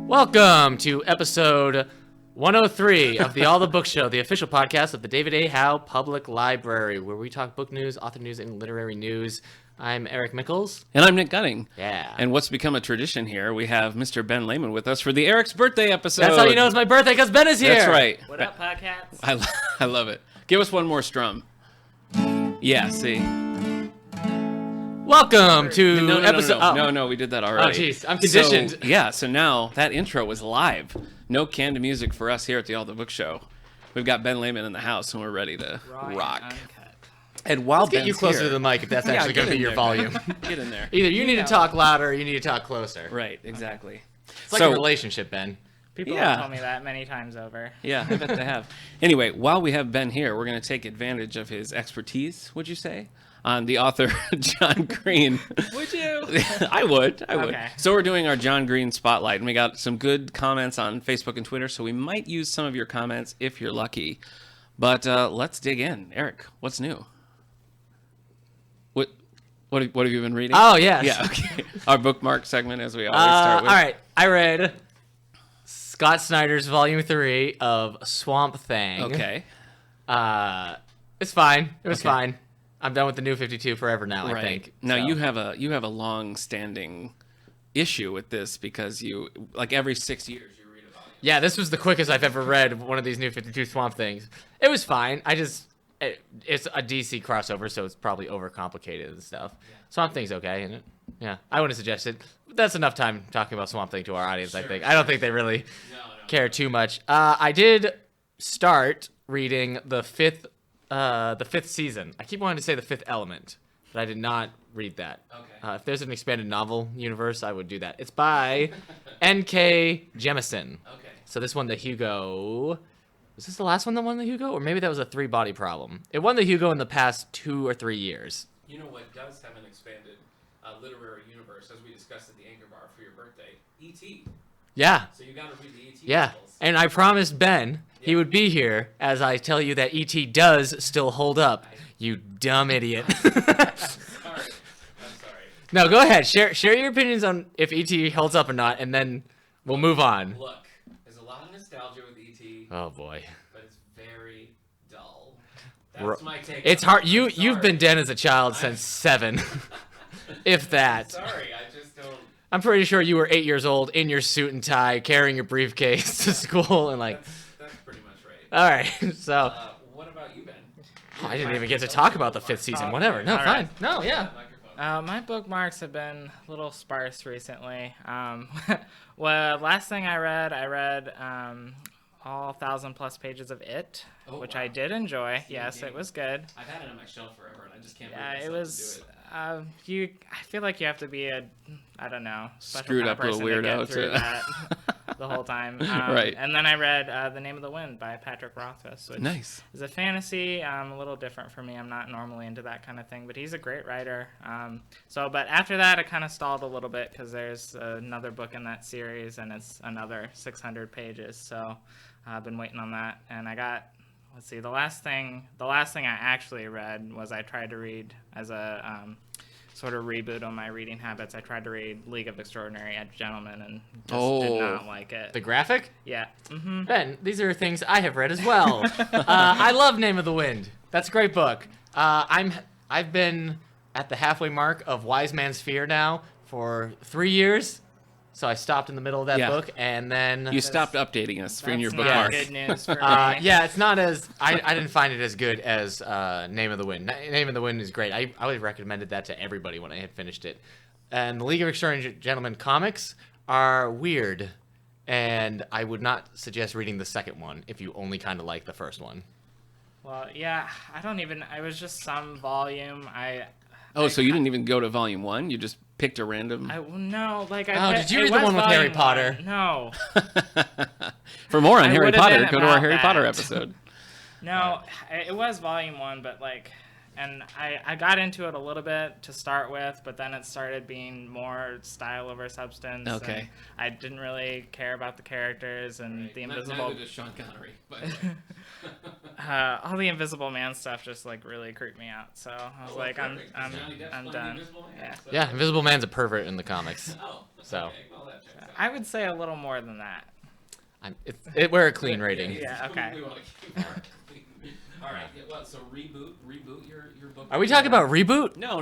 Welcome to episode 103 of the All the Book Show, the official podcast of the David A. Howe Public Library, where we talk book news, author news, and literary news. I'm Eric Mickles. And I'm Nick Gunning. Yeah. And what's become a tradition here, we have Mr. Ben Layman with us for the Eric's birthday episode. That's how you know it's my birthday, because Ben is here. That's right. What up, podcasts? I love it. Give us one more strum. Yeah, see. Welcome to episode... No, we did that already. Oh, jeez. I'm conditioned. So now that intro was live. No canned music for us here at the All the Book Show. We've got Ben Layman in the house, and we're ready to rock. Uncut. And while Let's get you closer to the mic if that's actually going to be your volume. Get in there. Either you need to talk louder or you need to talk closer. Right, exactly. It's like a relationship, Ben. People have told me that many times over. Yeah, I bet they have. Anyway, while we have Ben here, we're going to take advantage of his expertise, would you say, on the author John Green. Would you? I would. Okay. So we're doing our John Green spotlight, and we got some good comments on Facebook and Twitter, so we might use some of your comments if you're lucky. But let's dig in. Eric, what's new? What have you been reading? Oh, yes. Yeah, okay. Our bookmark segment, as we always start with. All right. I read Scott Snyder's Volume 3 of Swamp Thing. Okay. It's fine. It was fine. I'm done with the New 52 forever now, I think. Now, so. you have a long-standing issue with this because you, like every 6 years, you read about it. Yeah, this was the quickest I've ever read one of these New 52 Swamp Things. It was fine. It's a DC crossover, so it's probably overcomplicated and stuff. Yeah. Swamp Thing's okay, isn't it? Yeah, I wouldn't suggest it. That's enough time talking about Swamp Thing to our audience, I think. I don't think they really care too much. I did start reading the fifth season. I keep wanting to say The Fifth Element, but I did not read that. Okay. If there's an expanded novel universe, I would do that. It's by N.K. Jemisin. Okay. So this won the Hugo. Was this the last one that won the Hugo? Or maybe that was a three-body problem. It won the Hugo in the past 2 or 3 years. You know what does have an expanded literary universe, as we discussed at the Anchor Bar for your birthday? E.T. Yeah. So you got to read the E.T. Yeah. novels. And I promised Ben he would be here as I tell you that E.T. does still hold up. You dumb idiot. I'm sorry. No, go ahead. Share your opinions on if E.T. holds up or not, and then we'll move on. Look, there's a lot of nostalgia with E.T. Oh, boy. But it's very dull. That's my take. It's hard. You've been dead as a child since 7. If that. Sorry, I just don't. I'm pretty sure you were 8 years old in your suit and tie, carrying your briefcase to school, and like. That's pretty much right. All right, so. What about you, Ben? I didn't even get to talk about the 5th season. Whatever. No, All fine. right. No, yeah. My bookmarks have been a little sparse recently. Well, last thing I read all 1,000+ pages of It, which I did enjoy. Yes, it was good. I've had it on my shelf forever, and I just can't. Yeah, it was. I feel like you have to be I don't know, special Screwed kind up of person little weirdo to get through to- that the whole time. Right. And then I read The Name of the Wind by Patrick Rothfuss, which Nice. is a fantasy, a little different for me. I'm not normally into that kind of thing, but he's a great writer. But after that, I kind of stalled a little bit because there's another book in that series, and it's another 600 pages. So I've been waiting on that, and I got. Let's see. The last thing I actually read was I tried to read as a sort of reboot on my reading habits. I tried to read League of Extraordinary Gentlemen and just did not like it. The graphic? Yeah. Mm-hmm. Ben, these are things I have read as well. I love Name of the Wind. That's a great book. I've been at the halfway mark of Wise Man's Fear now for 3 years. So I stopped in the middle of that book, and then You stopped updating us in your That's bookmark. not good news for me. yeah, it's not as I didn't find it as good as Name of the Wind. Name of the Wind is great. I always recommended that to everybody when I had finished it. And the League of Extraordinary Gentlemen comics are weird, and I would not suggest reading the second one if you only kind of like the first one. Well, yeah, I was just some volume. So you didn't even go to volume 1? You just picked a random. Did you read the one with Harry Potter? No. For more on I Harry would have Potter, been go to our about Harry Potter that. episode. No, it was volume 1, but and I got into it a little bit to start with, but then it started being more style over substance. Okay. And I didn't really care about the characters and the invisible. Neither does Sean Connery. But All the Invisible Man stuff just like really creeped me out. So I was like, I'm done. Yeah. Yeah, Invisible Man's a pervert in the comics. So okay, well, that checks out. I would say a little more than that. we're a clean rating. Yeah. Okay. We wanna keep our clean. All right. Yeah, well, so reboot your book. Are we talking about Reboot? No.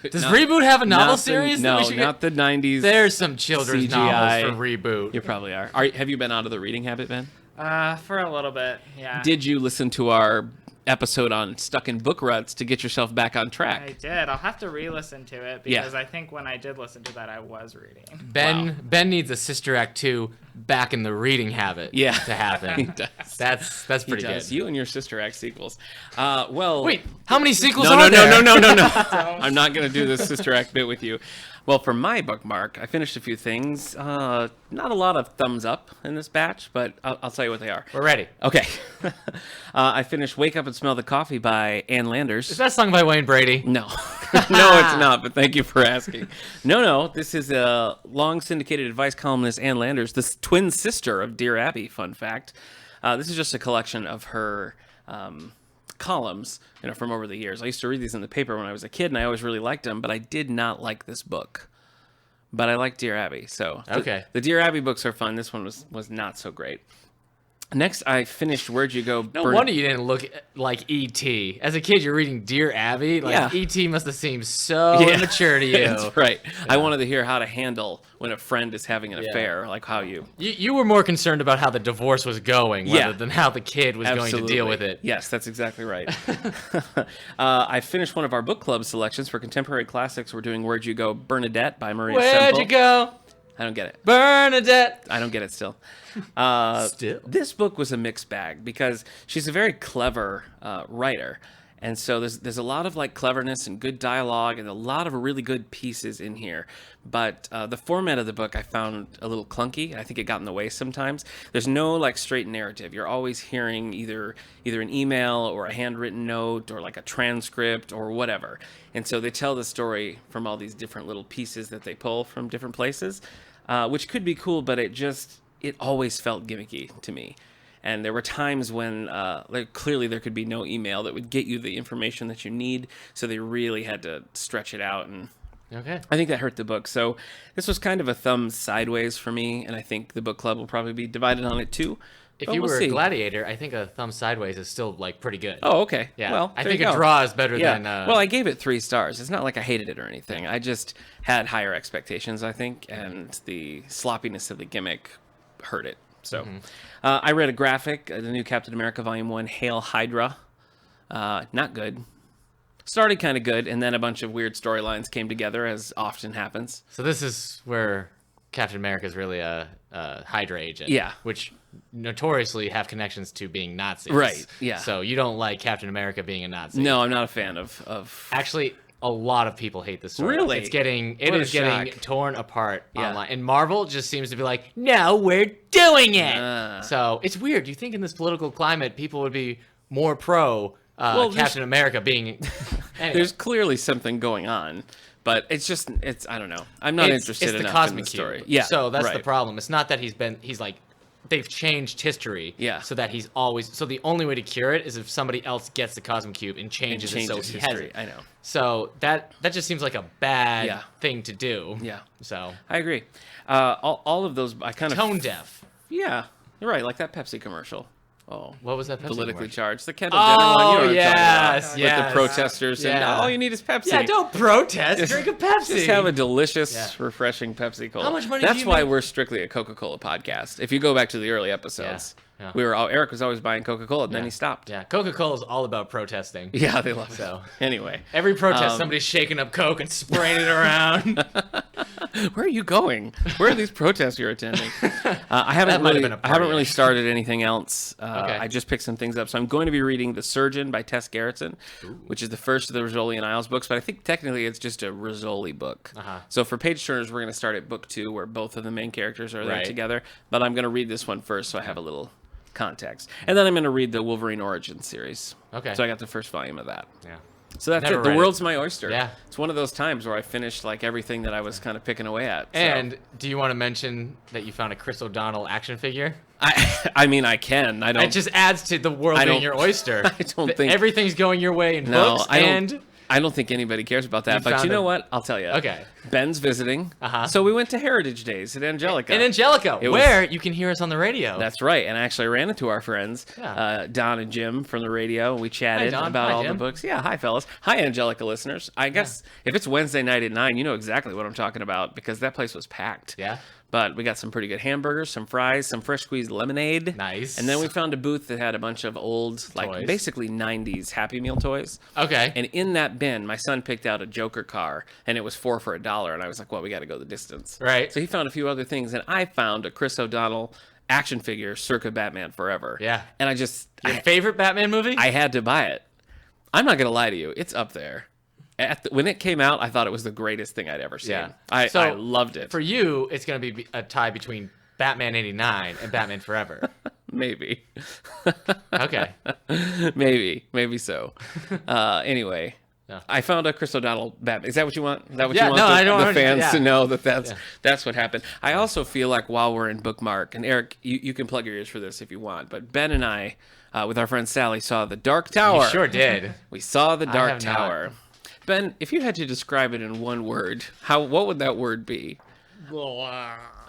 Does Reboot have a novel not series? No, that we should not the 90s. There's some children's CGI. novels for Reboot. You probably are. Have you been out of the reading habit, Ben? For a little bit. Yeah. Did you listen to our episode on stuck in book ruts to get yourself back on I track? did. I'll have to re-listen to it because I think when I did listen to that, I was reading. Ben needs a Sister Act 2 back in the reading habit to happen. He does. That's pretty good. You and your Sister Act sequels. Well, Wait, how many sequels no, are there? no. I'm not going to do this Sister Act bit with you. Well, for my bookmark, I finished a few things. Not a lot of thumbs up in this batch, but I'll tell you what they are. We're ready. Okay. I finished Wake Up and Smell the Coffee by Ann Landers. Is that sung by Wayne Brady? No. No, it's not, but thank you for asking. No, this is a long syndicated advice columnist, Ann Landers, the twin sister of Dear Abby, fun fact. This is just a collection of her columns, from over the years. I used to read these in the paper when I was a kid, and I always really liked them, but I did not like this book. But I like Dear Abby, so okay. The Dear Abby books are fun. This one was not so great. Next, I finished Where'd You Go? No wonder you didn't look like E.T. As a kid, you're reading Dear Abby. E.T. must have seemed so immature to you. That's right. Yeah. I wanted to hear how to handle when a friend is having an affair, like how you... You were more concerned about how the divorce was going rather than how the kid was going to deal with it. Yes, that's exactly right. I finished one of our book club selections for contemporary classics. We're doing Where'd You Go? Bernadette by Maria Where'd Semple. you go? I don't get it. Bernadette. I don't get it still. Still? This book was a mixed bag because she's a very clever writer. And so there's a lot of cleverness and good dialogue and a lot of really good pieces in here. But the format of the book I found a little clunky. I think it got in the way sometimes. There's no straight narrative. You're always hearing either an email or a handwritten note or a transcript or whatever. And so they tell the story from all these different little pieces that they pull from different places, which could be cool, but it always felt gimmicky to me. And there were times when clearly there could be no email that would get you the information that you need, so they really had to stretch it out, and Okay. I think that hurt the book. So this was kind of a thumb sideways for me, and I think the book club will probably be divided on it too. If But you we'll were see. a gladiator, I think a thumb sideways is still pretty good. Oh, okay. Yeah. Well, I there think you a go. draw is better Yeah. than. Well, I gave it 3 stars. It's not like I hated it or anything. I just had higher expectations, I think, and the sloppiness of the gimmick hurt it. So I read a graphic, the new Captain America Volume 1, Hail Hydra. Not good. Started kind of good, and then a bunch of weird storylines came together, as often happens. So this is where Captain America is really a Hydra agent. Yeah. Which notoriously have connections to being Nazis. Right, yeah. So you don't like Captain America being a Nazi. No, I'm not a fan of... Actually, a lot of people hate this story. Really? It What a is getting shock. torn apart Yeah. online. And Marvel just seems to be like, no, we're doing it. So it's weird. You think in this political climate, people would be more pro Captain America being... Anyway. There's clearly something going on, but it's I don't know. I'm not interested it's the enough Cosmic in the story. Cube. Yeah. So that's the right. problem. It's not that he's like, they've changed history. Yeah. So that he's always, so the only way to cure it is if somebody else gets the Cosmic Cube and changes it so he has history. it. I know. So that just seems like a bad Yeah. thing to do. Yeah. So I agree. All of those, I kind of... tone deaf. Yeah. You're right, like that Pepsi commercial. Oh. What was that? Pepsi Politically commercial? charged. The Kendall Jenner one. You know what I'm yes, talking about. yes. With the protesters saying, Yeah. all you need is Pepsi. Yeah, don't protest. Drink a Pepsi. Just have a delicious, Yeah. refreshing Pepsi Cola. How much money do That's you why make? we're strictly a Coca-Cola podcast. If you go back to the early episodes, Yeah. Eric was always buying Coca-Cola, and then he stopped. Yeah, Coca-Cola is all about protesting. Yeah, they love it. So Anyway. every protest, somebody's shaking up Coke and spraying it around. Where are you going? Where are these protests you're attending? I haven't might have really, been a I haven't party. really started anything else. Okay. I just picked some things up. So I'm going to be reading The Surgeon by Tess Gerritsen, which is the first of the Rizzoli and Isles books, but I think technically it's just a Rizzoli book. Uh-huh. So for page turners, we're going to start at book 2, where both of the main characters are there Right. together. But I'm going to read this one first, so I have a little context. And then I'm going to read the Wolverine Origins series. Okay. So I got the first volume of that. Yeah. So that's Never it. The read world's it. my oyster. Yeah. It's one of those times where I finished like everything that I was kind of picking away at. So. And do you want to mention that you found a Chris O'Donnell action figure? I mean, I can. I don't. It just adds to the world I being don't- your oyster. I don't think everything's going your way in No, books I don't. and I don't think anybody cares about that. You But found you know a- what? I'll tell you. Okay. Ben's visiting. Uh-huh. So we went to Heritage Days at Angelica. in Angelica, It was- where you can hear us on the radio. That's right. And I actually ran into our friends, Yeah. Don and Jim from the radio. We chatted Don. about Hi, all Jim. the books. Yeah, hi, fellas. Hi, Angelica listeners. I guess if it's Wednesday night at 9, you know exactly what I'm talking about because that place was packed. Yeah. But we got some pretty good hamburgers, some fries, some fresh squeezed lemonade. Nice. And then we found a booth that had a bunch of old, like Toys. basically 90s Happy Meal toys. Okay. And in that bin, my son picked out a Joker car, and it was 4 for $1. And I was like, well, we got to go the distance. Right. So he found a few other things, and I found a Chris O'Donnell action figure circa Batman Forever. Yeah. And I just, Your favorite Batman movie? I had to buy it. I'm not going to lie to you. It's up there. When it came out, I thought it was the greatest thing I'd ever seen. Yeah. I So, loved it. For you, it's going to be a tie between Batman 89 and Batman Forever. Maybe. Okay. Maybe so. Anyway, No. I found a Chris O'Donnell Batman. Is that what you want? Is that what Yeah, you want no, the, I don't the want- fans yeah. to know that's what happened? I also feel like while we're in Bookmark, and Eric, you can plug your ears for this if you want, but Ben and I, with our friend Sally, saw The Dark Tower. You sure did. We saw The Dark have not. Tower. Ben, if you had to describe it in one word, what would that word be?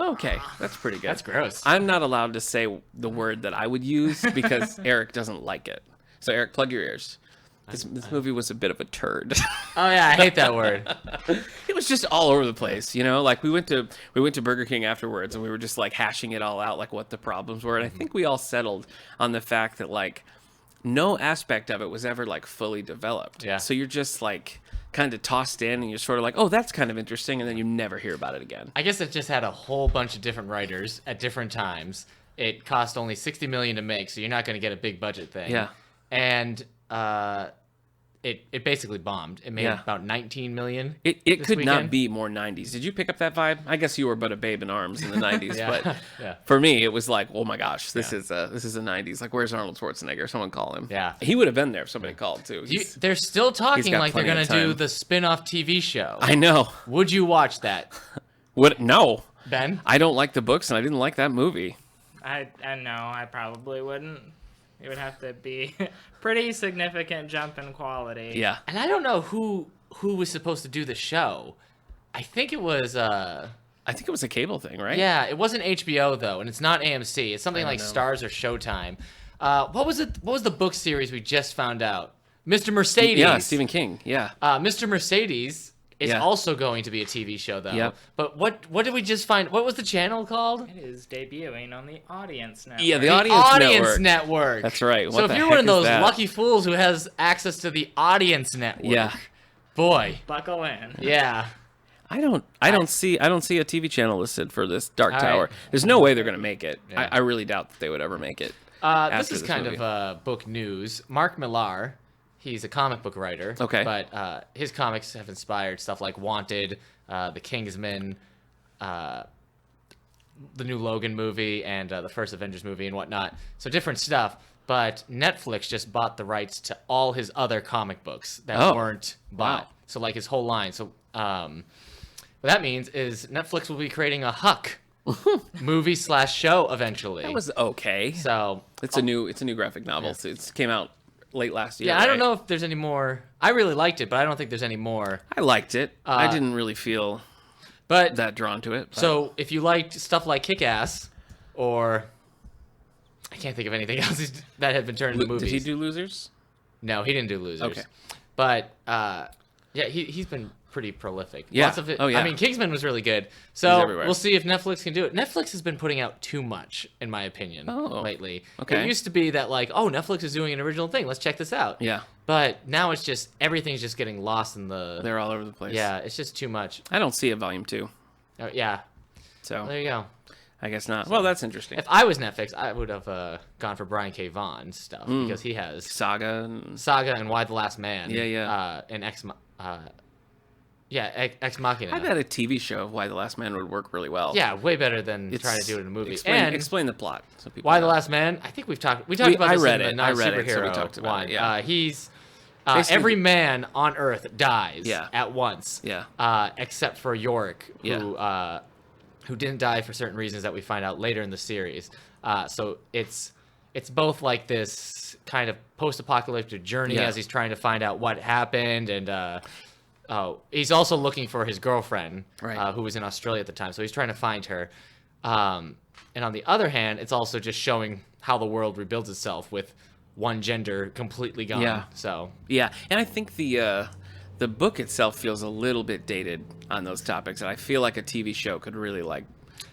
Okay, that's pretty good. That's gross. I'm not allowed to say the word that I would use because Eric doesn't like it. So Eric, plug your ears. This movie was a bit of a turd. Oh yeah, I hate that word. It was just all over the place, you know. Like we went to Burger King afterwards, and we were just like hashing it all out, like what the problems were. And I think we all settled on the fact that like no aspect of it was ever like fully developed. Yeah. So you're just like kind of tossed in, and you're sort of like, oh, that's kind of interesting, and then you never hear about it again. I guess it just had a whole bunch of different writers at different times. It cost only $60 million to make, so you're not going to get a big budget thing. Yeah. And it basically bombed. It made Yeah. about $19 million. It this could not weekend. be more 90s. Did you pick up that vibe? I guess you were but a babe in arms in the 90s, Yeah. but Yeah. for me it was like, oh my gosh, this Yeah. is the 90s. Like, where's Arnold Schwarzenegger? Someone call him. Yeah. He would have been there if somebody called too. He's- They're still talking got like they're plenty going of to do time. the spin-off TV show. I know. Would you watch that, What? No, Ben? I don't like the books, and I didn't like that movie. I know I probably wouldn't. It would have to be pretty significant jump in quality. Yeah. And I don't know who was supposed to do the show. I think it was I think it was a cable thing, right? yeah, it wasn't HBO though, and it's not AMC. It's something I don't like know. Stars or Showtime. What was it? What was the book series we just found out? Mr. Mercedes. Yeah, Stephen King. Yeah. Mr. Mercedes is Yeah. also going to be a TV show though. Yep. But what did we just find? What was the channel called? It is debuting on the Audience Network. Yeah, the The Audience Network. Network. That's right. So What if the you're one of heck is those that? lucky fools who has access to the Audience Network, Yeah. boy, Buckle in. yeah. I don't see a TV channel listed for this Dark All Tower. right. There's no way they're gonna make it. Yeah. I really doubt that they would ever make it. This after is this kind movie. of book news. Mark Millar, he's a comic book writer. Okay. But his comics have inspired stuff like Wanted, The Kingsman, the new Logan movie, and the first Avengers movie and whatnot. So different stuff. But Netflix just bought the rights to all his other comic books that Oh. weren't bought. Wow. So like his whole line. So what that means is Netflix will be creating a Huck movie/show eventually. That was okay. so It's a new graphic novel. Yeah. So it came out late last year. yeah, I don't right? know if there's any more. I really liked it, but I don't think there's any more. I liked it. I didn't really feel But that drawn to it. but- so if you liked stuff like Kick-Ass, or I can't think of anything else that had been turned into movies. did he do Losers? No, he didn't do Losers. Okay. But yeah, he's been pretty prolific. Yeah. Lots of it. Oh, yeah. I mean, Kingsman was really good. He's So everywhere. we'll see if Netflix can do it. Netflix has been putting out too much, in my opinion, Oh, lately. okay. It used to be that like, oh, Netflix is doing an original thing. Let's check this out. Yeah, But now it's just everything's just getting lost in the. they're all over the place. Yeah, it's just too much. I don't see a volume 2, Yeah, so there you go. I guess not. Well, that's interesting. If I was Netflix, I would have gone for Brian K. Vaughan's stuff because he has Saga. And... Saga and Why the Last Man. Yeah, yeah. And Ex Machina. I bet a TV show of Why the Last Man would work really well. Yeah, way better than It's- trying to do it in a movie. Explain the plot. So people Why the know. Last Man? I think we talked about I this read in the it. I read it, non-superhero so we talked about one. it, yeah. He's Basically- every man on Earth dies Yeah. at once. Yeah. Except for Yorick, Yeah. who didn't die for certain reasons that we find out later in the series. So it's both like this kind of post-apocalyptic journey Yeah. as he's trying to find out what happened, and he's also looking for his girlfriend, Right. who was in Australia at the time. So he's trying to find her. And on the other hand, it's also just showing how the world rebuilds itself with one gender completely gone. Yeah. So Yeah, and I think the book itself feels a little bit dated on those topics, and I feel like a TV show could really like.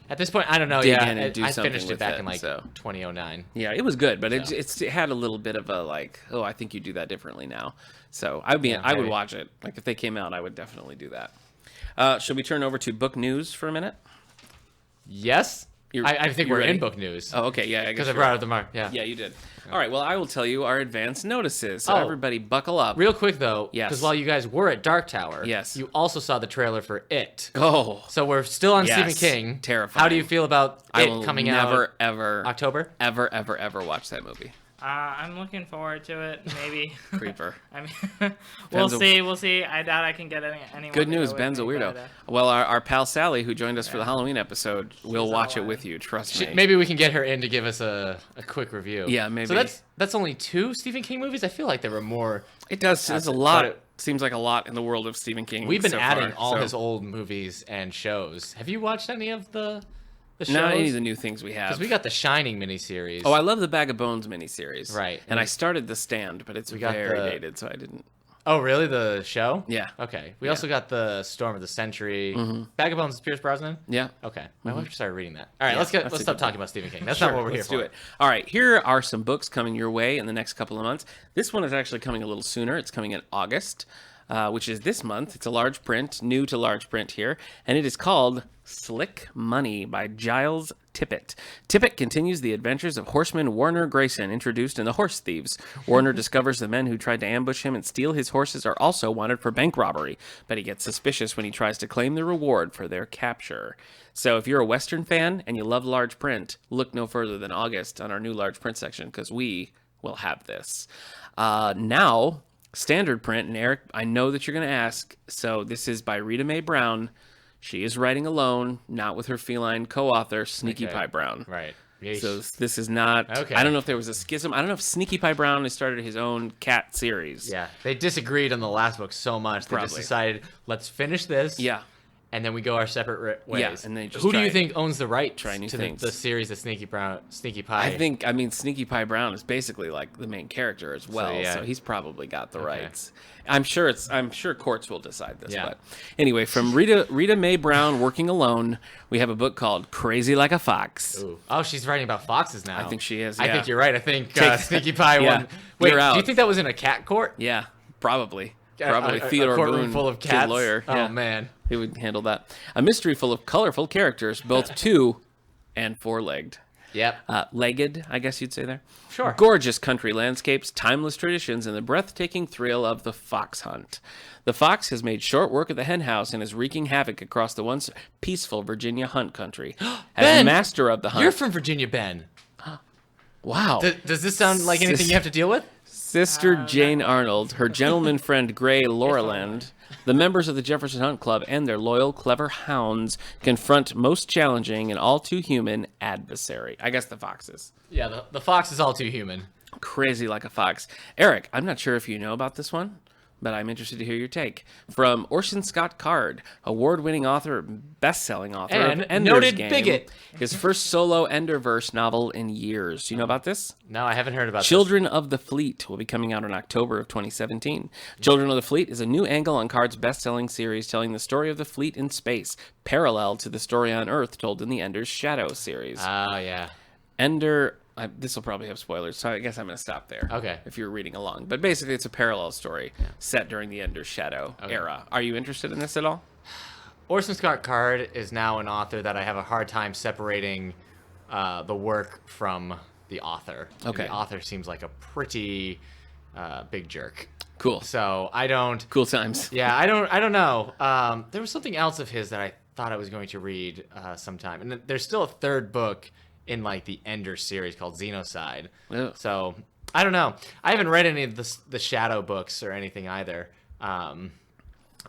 at this point, I don't know. Dig Yeah, in and do I something finished it with back it, in like so. 2009. Yeah, it was good, but So. it had a little bit of a like, oh, I think you do that differently now. So I would maybe. watch it. Like if they came out, I would definitely do that. Should we turn over to book news for a minute? Yes, I think you we're ready? in book news. Oh, okay, yeah, I guess because I you're brought right. up the mark. Yeah. Yeah, you did. All right, well, I will tell you our advance notices. So Oh. everybody, buckle up. Real quick though, Yes. because while you guys were at Dark Tower, Yes. you also saw the trailer for It. Oh, So we're still on Yes. Stephen King. Terrifying. How do you feel about I It will coming never, out ever, October? ever watch that movie. I'm looking forward to it. Maybe. Creeper. I mean, Ben's a- we'll see. I doubt I can get anyone. Good to go news, with Ben's a me, weirdo. but, Well, our pal Sally, who joined us for the Halloween episode, will She's watch it all with you. Trust me. Maybe we can get her in to give us a quick review. Yeah, maybe. So that's only 2 Stephen King movies. I feel like there were more. It does. There's a But lot. it- Seems like a lot in the world of Stephen King. We've been so adding far, all so- his old movies and shows. Have you watched any of the shows? Not any of the new things we have. Because we got the Shining miniseries. Oh, I love the Bag of Bones miniseries. Right. And I started The Stand, but it's We got very the- dated, so I didn't. Oh, really? The show? Yeah. Okay. We also got the Storm of the Century. Bag of Bones, Pierce Brosnan. Yeah. Okay. My wife just started reading that. All right, Yeah, let's that's a stop good talking about Stephen King. That's Sure, not what we're here let's for. do it. All right, here are some books coming your way in the next couple of months. This one is actually coming a little sooner. It's coming in August, which is this month. It's a large print, new to large print here, and it is called Slick Money by Giles Tippett. Tippett continues the adventures of horseman Warner Grayson, introduced in The Horse Thieves. Warner discovers the men who tried to ambush him and steal his horses are also wanted for bank robbery, but he gets suspicious when he tries to claim the reward for their capture. So if you're a Western fan and you love large print, look no further than August on our new large print section, because we will have this. Now, standard print, and Eric, I know that you're going to ask, so this is by Rita Mae Brown. She is writing alone, not with her feline co-author, Sneaky Okay. Pie Brown. Right. So this is not. Okay. I don't know if there was a schism. I don't know if Sneaky Pie Brown has started his own cat series. Yeah, they disagreed on the last book so much. They just Probably. decided, let's finish this. Yeah. And then we go our separate ways. Yeah, and they just Who do try- you think owns the right try new to things. the series of Sneaky Pie? I mean, Sneaky Pie Brown is basically like the main character as well, yeah. so he's probably got the Okay. rights. I'm sure courts will decide this. Yeah. But anyway, from Rita Mae Brown, working alone, we have a book called Crazy Like a Fox. Ooh. Oh, she's writing about foxes now. I think she is, I yeah. think you're right. I think Take- Sneaky Pie Yeah, won. Wait, you're do out. you think that was in a cat court? Yeah, probably. A Theodore courtroom Boone, full of good cats. lawyer. Oh yeah. man. He would handle that. A mystery full of colorful characters, both two and four-legged. Yep. Legged, I guess you'd say there. Sure. Gorgeous country landscapes, timeless traditions, and the breathtaking thrill of the fox hunt. The fox has made short work of the hen house and is wreaking havoc across the once peaceful Virginia hunt country. As Ben, master of the hunt. You're from Virginia, Ben. Wow. Does this sound like anything you have to deal with? Sister Jane Arnold, her gentleman friend Gray Lauraland, the members of the Jefferson Hunt Club, and their loyal, clever hounds confront most challenging and all too human adversary. I guess the foxes. Yeah, the fox is all too human. Crazy like a fox. Eric, I'm not sure if you know about this one, but I'm interested to hear your take. From Orson Scott Card, award-winning author, best-selling author And of Ender's noted Game, bigot. his first solo Enderverse novel in years. Do you know about this? No, I haven't heard about Children of the Fleet will be coming out in October of 2017. Children of the Fleet is a new angle on Card's best-selling series telling the story of the fleet in space, parallel to the story on Earth told in the Ender's Shadow series. this. Oh, yeah. Ender, this will probably have spoilers, so I guess I'm going to stop there. Okay. If you're reading along. But basically, it's a parallel story set during the Ender's Shadow era. Are you interested in this at all? Orson Scott Card is now an author that I have a hard time separating the work from the author. Okay. The author seems like a pretty big jerk. Cool. So I don't. Cool times. Yeah, I don't know. There was something else of his that I thought I was going to read sometime, and there's still a third book in like the Ender series called Xenocide. Ugh. So I don't know. I haven't read any of the Shadow books or anything either.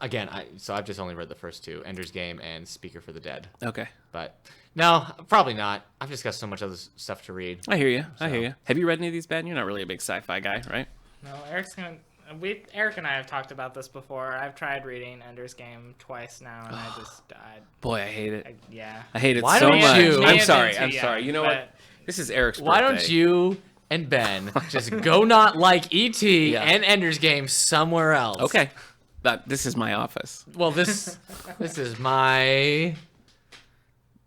Again, I've just only read the first two, Ender's Game and Speaker for the Dead. Okay. But no, probably not. I've just got so much other stuff to read. I hear you. I hear you. Have you read any of these, Ben? You're not really a big sci-fi guy, right? No, Eric and I have talked about this before. I've tried reading Ender's Game twice now, and Boy, I hate it. yeah. I hate it Why so don't much. you- I'm May sorry. have been I'm too sorry. young, You know what? This is Eric's birthday. Why don't you and Ben just go not like E.T. Yeah. and Ender's Game somewhere else? Okay. This is my office. Well, this is my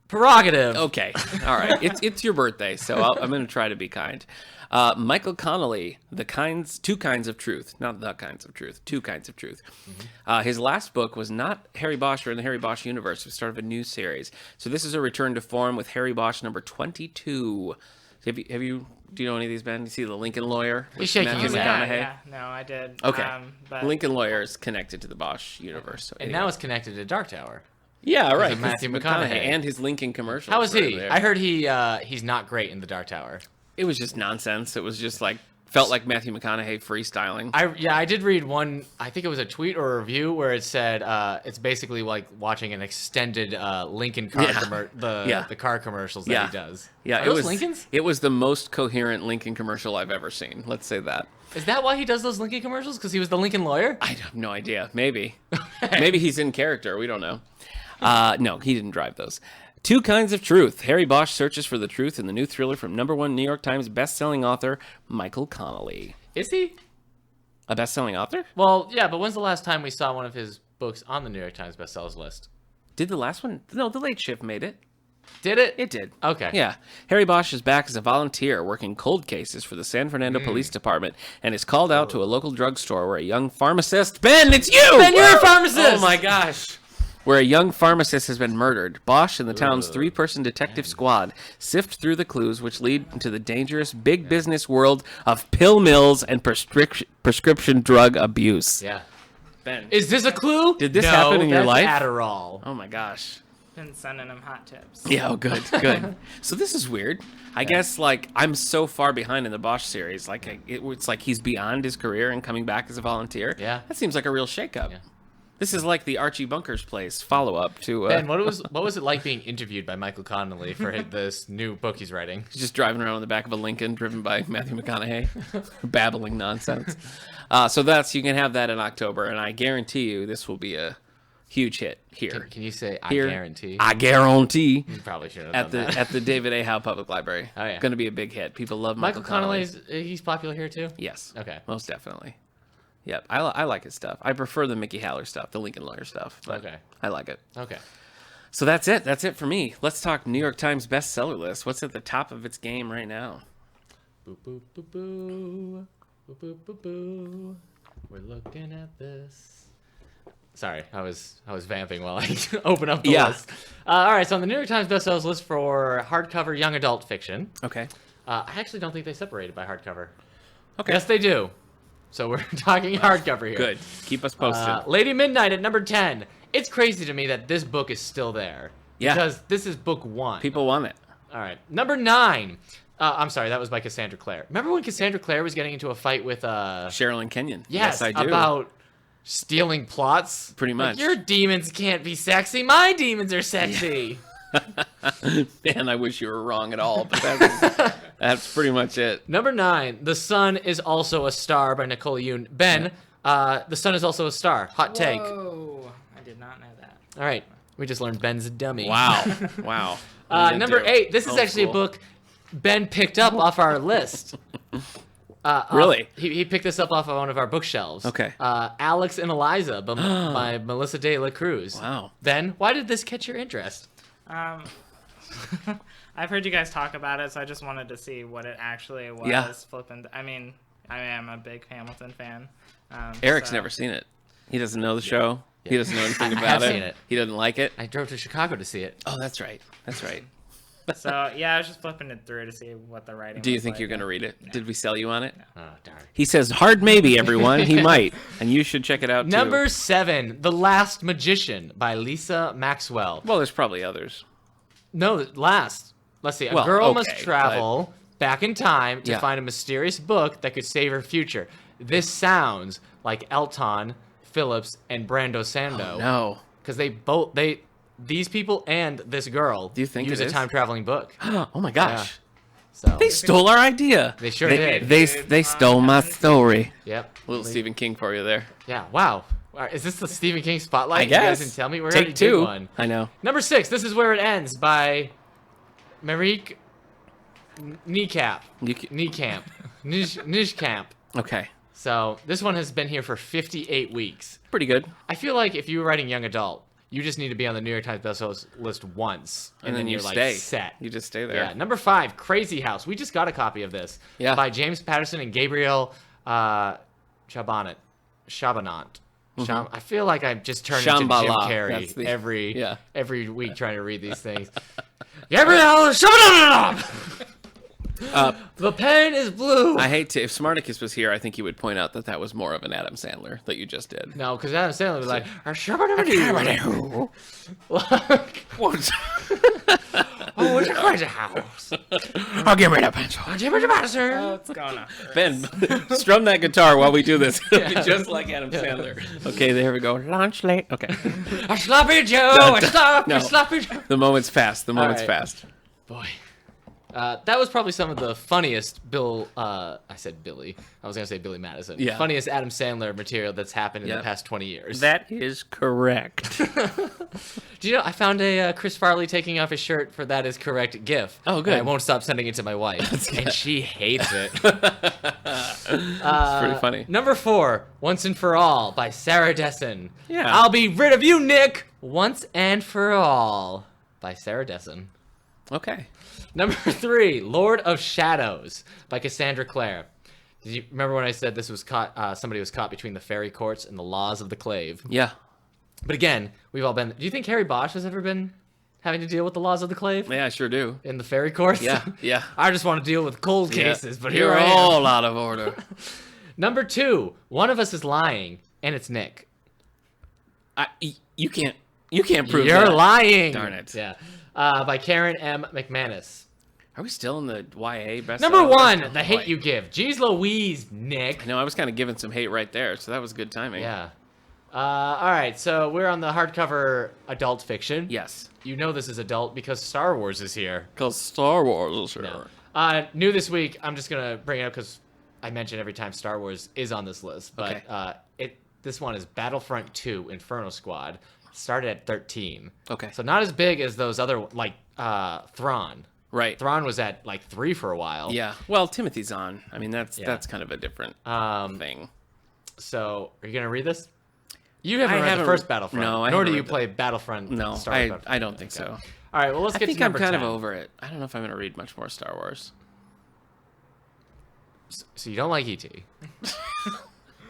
prerogative. Okay. All right. It's your birthday, so I'm going to try to be kind. Michael Connolly, Two Kinds of Truth. Not The Kinds of Truth. Two Kinds of Truth. His last book was not Harry Bosch or in the Harry Bosch universe. It was sort of a new series. So this is a return to form with Harry Bosch number 22. Do you know any of these, Ben? You see the Lincoln Lawyer? He's shaking Matthew his head. McConaughey? Yeah, no, I did. Okay. But Lincoln Lawyer is connected to the Bosch universe. So And anyway. now it's connected to Dark Tower. Yeah, right. of Matthew 'cause McConaughey. and his Lincoln commercials. How is were he? there. I heard he's not great in the Dark Tower. It was just nonsense. It was just felt like Matthew McConaughey freestyling. I did read one. I think it was a tweet or a review where it said it's basically like watching an extended Lincoln car the car commercials that he does. Yeah, Are those Lincolns? It was the most coherent Lincoln commercial I've ever seen. Let's say that. Is that why he does those Lincoln commercials? Because he was the Lincoln Lawyer? I have no idea. Maybe. Maybe he's in character. We don't know. No, he didn't drive those. Two Kinds of Truth. Harry Bosch searches for the truth in the new thriller from #1 New York Times bestselling author Michael Connolly. Is he? A bestselling author? Well, yeah, but when's the last time we saw one of his books on the New York Times bestsellers list? Did the last one? No, The Late Shift made it. Did it? It did. Okay. Yeah. Harry Bosch is back as a volunteer working cold cases for the San Fernando Police Department and is called out to a local drugstore where a young pharmacist... Ben, it's you! Ben, you're a pharmacist! Oh, my gosh. Where a young pharmacist has been murdered. Bosch and the town's three-person detective squad sift through the clues which lead into the dangerous big business world of pill mills and prescription drug abuse. Yeah. Ben. Is this a clue? Did this happen in your that's life? Adderall. Oh, my gosh. been sending him hot tips. Yeah, oh, good, good. So this is weird. I guess, I'm so far behind in the Bosch series. It's like he's beyond his career and coming back as a volunteer. Yeah. That seems like a real shakeup. Yeah. This is like the Archie Bunker's Place follow-up to... Ben, what was it like being interviewed by Michael Connolly for this new book he's writing? He's just driving around in the back of a Lincoln driven by Matthew McConaughey, babbling nonsense. So you can have that in October, and I guarantee you this will be a huge hit here. Can you say I Here. guarantee? I guarantee. You probably should have At done the that. at the David A. Howe Public Library. Oh, yeah. Going to be a big hit. People love Michael Connolly. He's popular here too? Yes. Okay. Most definitely. Yep. I like his stuff. I prefer the Mickey Haller stuff, the Lincoln Lawyer stuff. But Okay. I like it. Okay. So that's it. That's it for me. Let's talk New York Times bestseller list. What's at the top of its game right now? Boop, boop, boop, boo. Boop, boop, boop, boo. We're looking at this. Sorry, I was vamping while I open up the list. All right, so on the New York Times bestsellers list for hardcover young adult fiction, Okay. I actually don't think they separated by hardcover. Okay. Yes, they do. So we're talking hardcover here. Good. Keep us posted. Lady Midnight at number 10. It's crazy to me that this book is still there. Yeah. Because this is book 1. People want it. All right. Number 9. I'm sorry, that was by Cassandra Clare. Remember when Cassandra Clare was getting into a fight with Cheryl and Kenyon. Yes, I do. about stealing plots? Pretty much. Like, your demons can't be sexy. My demons are sexy. Man, I wish you were wrong at all, but that's pretty much it. Number 9. The Sun is Also a Star by Nicole Yoon. Ben, The Sun is Also a Star. Hot take. Whoa, I did not know that. All right. We just learned Ben's a dummy. Wow. Wow. Number 8. This is Old actually school. a book Ben picked up off our list. Really? He picked this up off of one of our bookshelves. Okay. Alex and Eliza by Melissa De La Cruz. Wow. Ben, why did this catch your interest? I've heard you guys talk about it, so I just wanted to see what it actually was. Yeah. Flipping. I mean, I am a big Hamilton fan. Eric's so- never seen it. He doesn't know the show. He doesn't know anything I about have it. seen it. He doesn't like it. I drove to Chicago to see it. Oh, that's right. That's right. So yeah, I was just flipping it through to see what the writing. Do you was think like. you're going to read it? Did we sell you on it? Oh, darn. He says, hard maybe, everyone. He might. And you should check it out, too. Number 7, The Last Magician by Lisa Maxwell. Well, there's probably others. No, last. Let's see. A Well, girl okay, must travel back in time to Yeah. find a mysterious book that could save her future. This sounds like Elton Phillips and Brando Sando. No. Because these people and this girl Do you think use it a is? time traveling book. Oh my gosh. So They stole our idea. They sure did. They stole my story. Yep. A little Stephen King for you there. Yeah. Wow. All right, is this the Stephen King spotlight? I You guys guess. didn't tell me. We Take already did 2. one. I know. Number 6. This is where it ends by Marique Kneecap. Nijkamp. Okay. So this one has been here for 58 weeks. Pretty good. I feel like if you were writing young adult, you just need to be on the New York Times bestseller list once, And then you you're stay. like set. You just stay there. Yeah. Number 5, Crazy House. We just got a copy of this. Yeah. By James Patterson and Gabriel Chabanant. I feel like I'm just turning into Jim Shambhala. Carrey That's the- every week trying to read these things. Gabriel Chabanant. The pen is blue. I hate to. If Smarticus was here, I think he would point out that was more of an Adam Sandler that you just did. No, because Adam Sandler was like, What? oh, it's a crazy house. I'll give me that pencil. Jimmy Patterson. What's going on? Ben, strum that guitar while we do this. It'll be just like Adam Sandler. Okay, there we go. Launch late. Okay. A sloppy Joe. No. Sloppy Joe. The moment's fast. The moment's right. fast. Boy. That was probably some of the funniest I said Billy. I was going to say Billy Madison. Yeah. Funniest Adam Sandler material that's happened in the past 20 years. That is correct. Do you know, I found a Chris Farley taking off his shirt for That Is Correct GIF. Oh, good. And I won't stop sending it to my wife. And she hates it. It's pretty funny. Number 4, Once and For All by Sarah Dessen. Yeah. I'll be rid of you, Nick, once and for all by Sarah Dessen. Okay. Number 3, Lord of Shadows by Cassandra Clare. Did you remember when I said this was caught? Somebody was caught between the fairy courts and the laws of the clave. Yeah. But again, we've all been. Do you think Harry Bosch has ever been having to deal with the laws of the clave Yeah, I sure do. in the fairy courts? Yeah. Yeah. I just want to deal with cold cases, but here You're I am. all out of order. Number 2, One of Us is Lying, and it's Nick. You can't prove You're that. lying. Darn it. Yeah. By Karen M. McManus. Are we still in the YA best? Number 1, The Hate You Give. Jeez Louise, Nick. No, I was kind of giving some hate right there, so that was good timing. Yeah. All right, so we're on the hardcover adult fiction. Yes. You know this is adult because Star Wars is here. Because Star Wars is here. No. New this week, I'm just going to bring it up because I mention every time Star Wars is on this list. But this one is Battlefront 2 Inferno Squad. Started at 13. Okay. So not as big as those other, like Thrawn. Right. Thrawn was at like 3 for a while. Yeah. Well, Timothy's on. I mean, that's kind of a different thing. So are you going to read this? You haven't read the haven't- first Battlefront. no, I Nor do haven't you read play Battlefront. No, Star Wars I Battlefront. don't think so. All right, well, let's I get think to I'm number kind 10. of over it. I don't know if I'm going to read much more Star Wars. So you don't like E.T.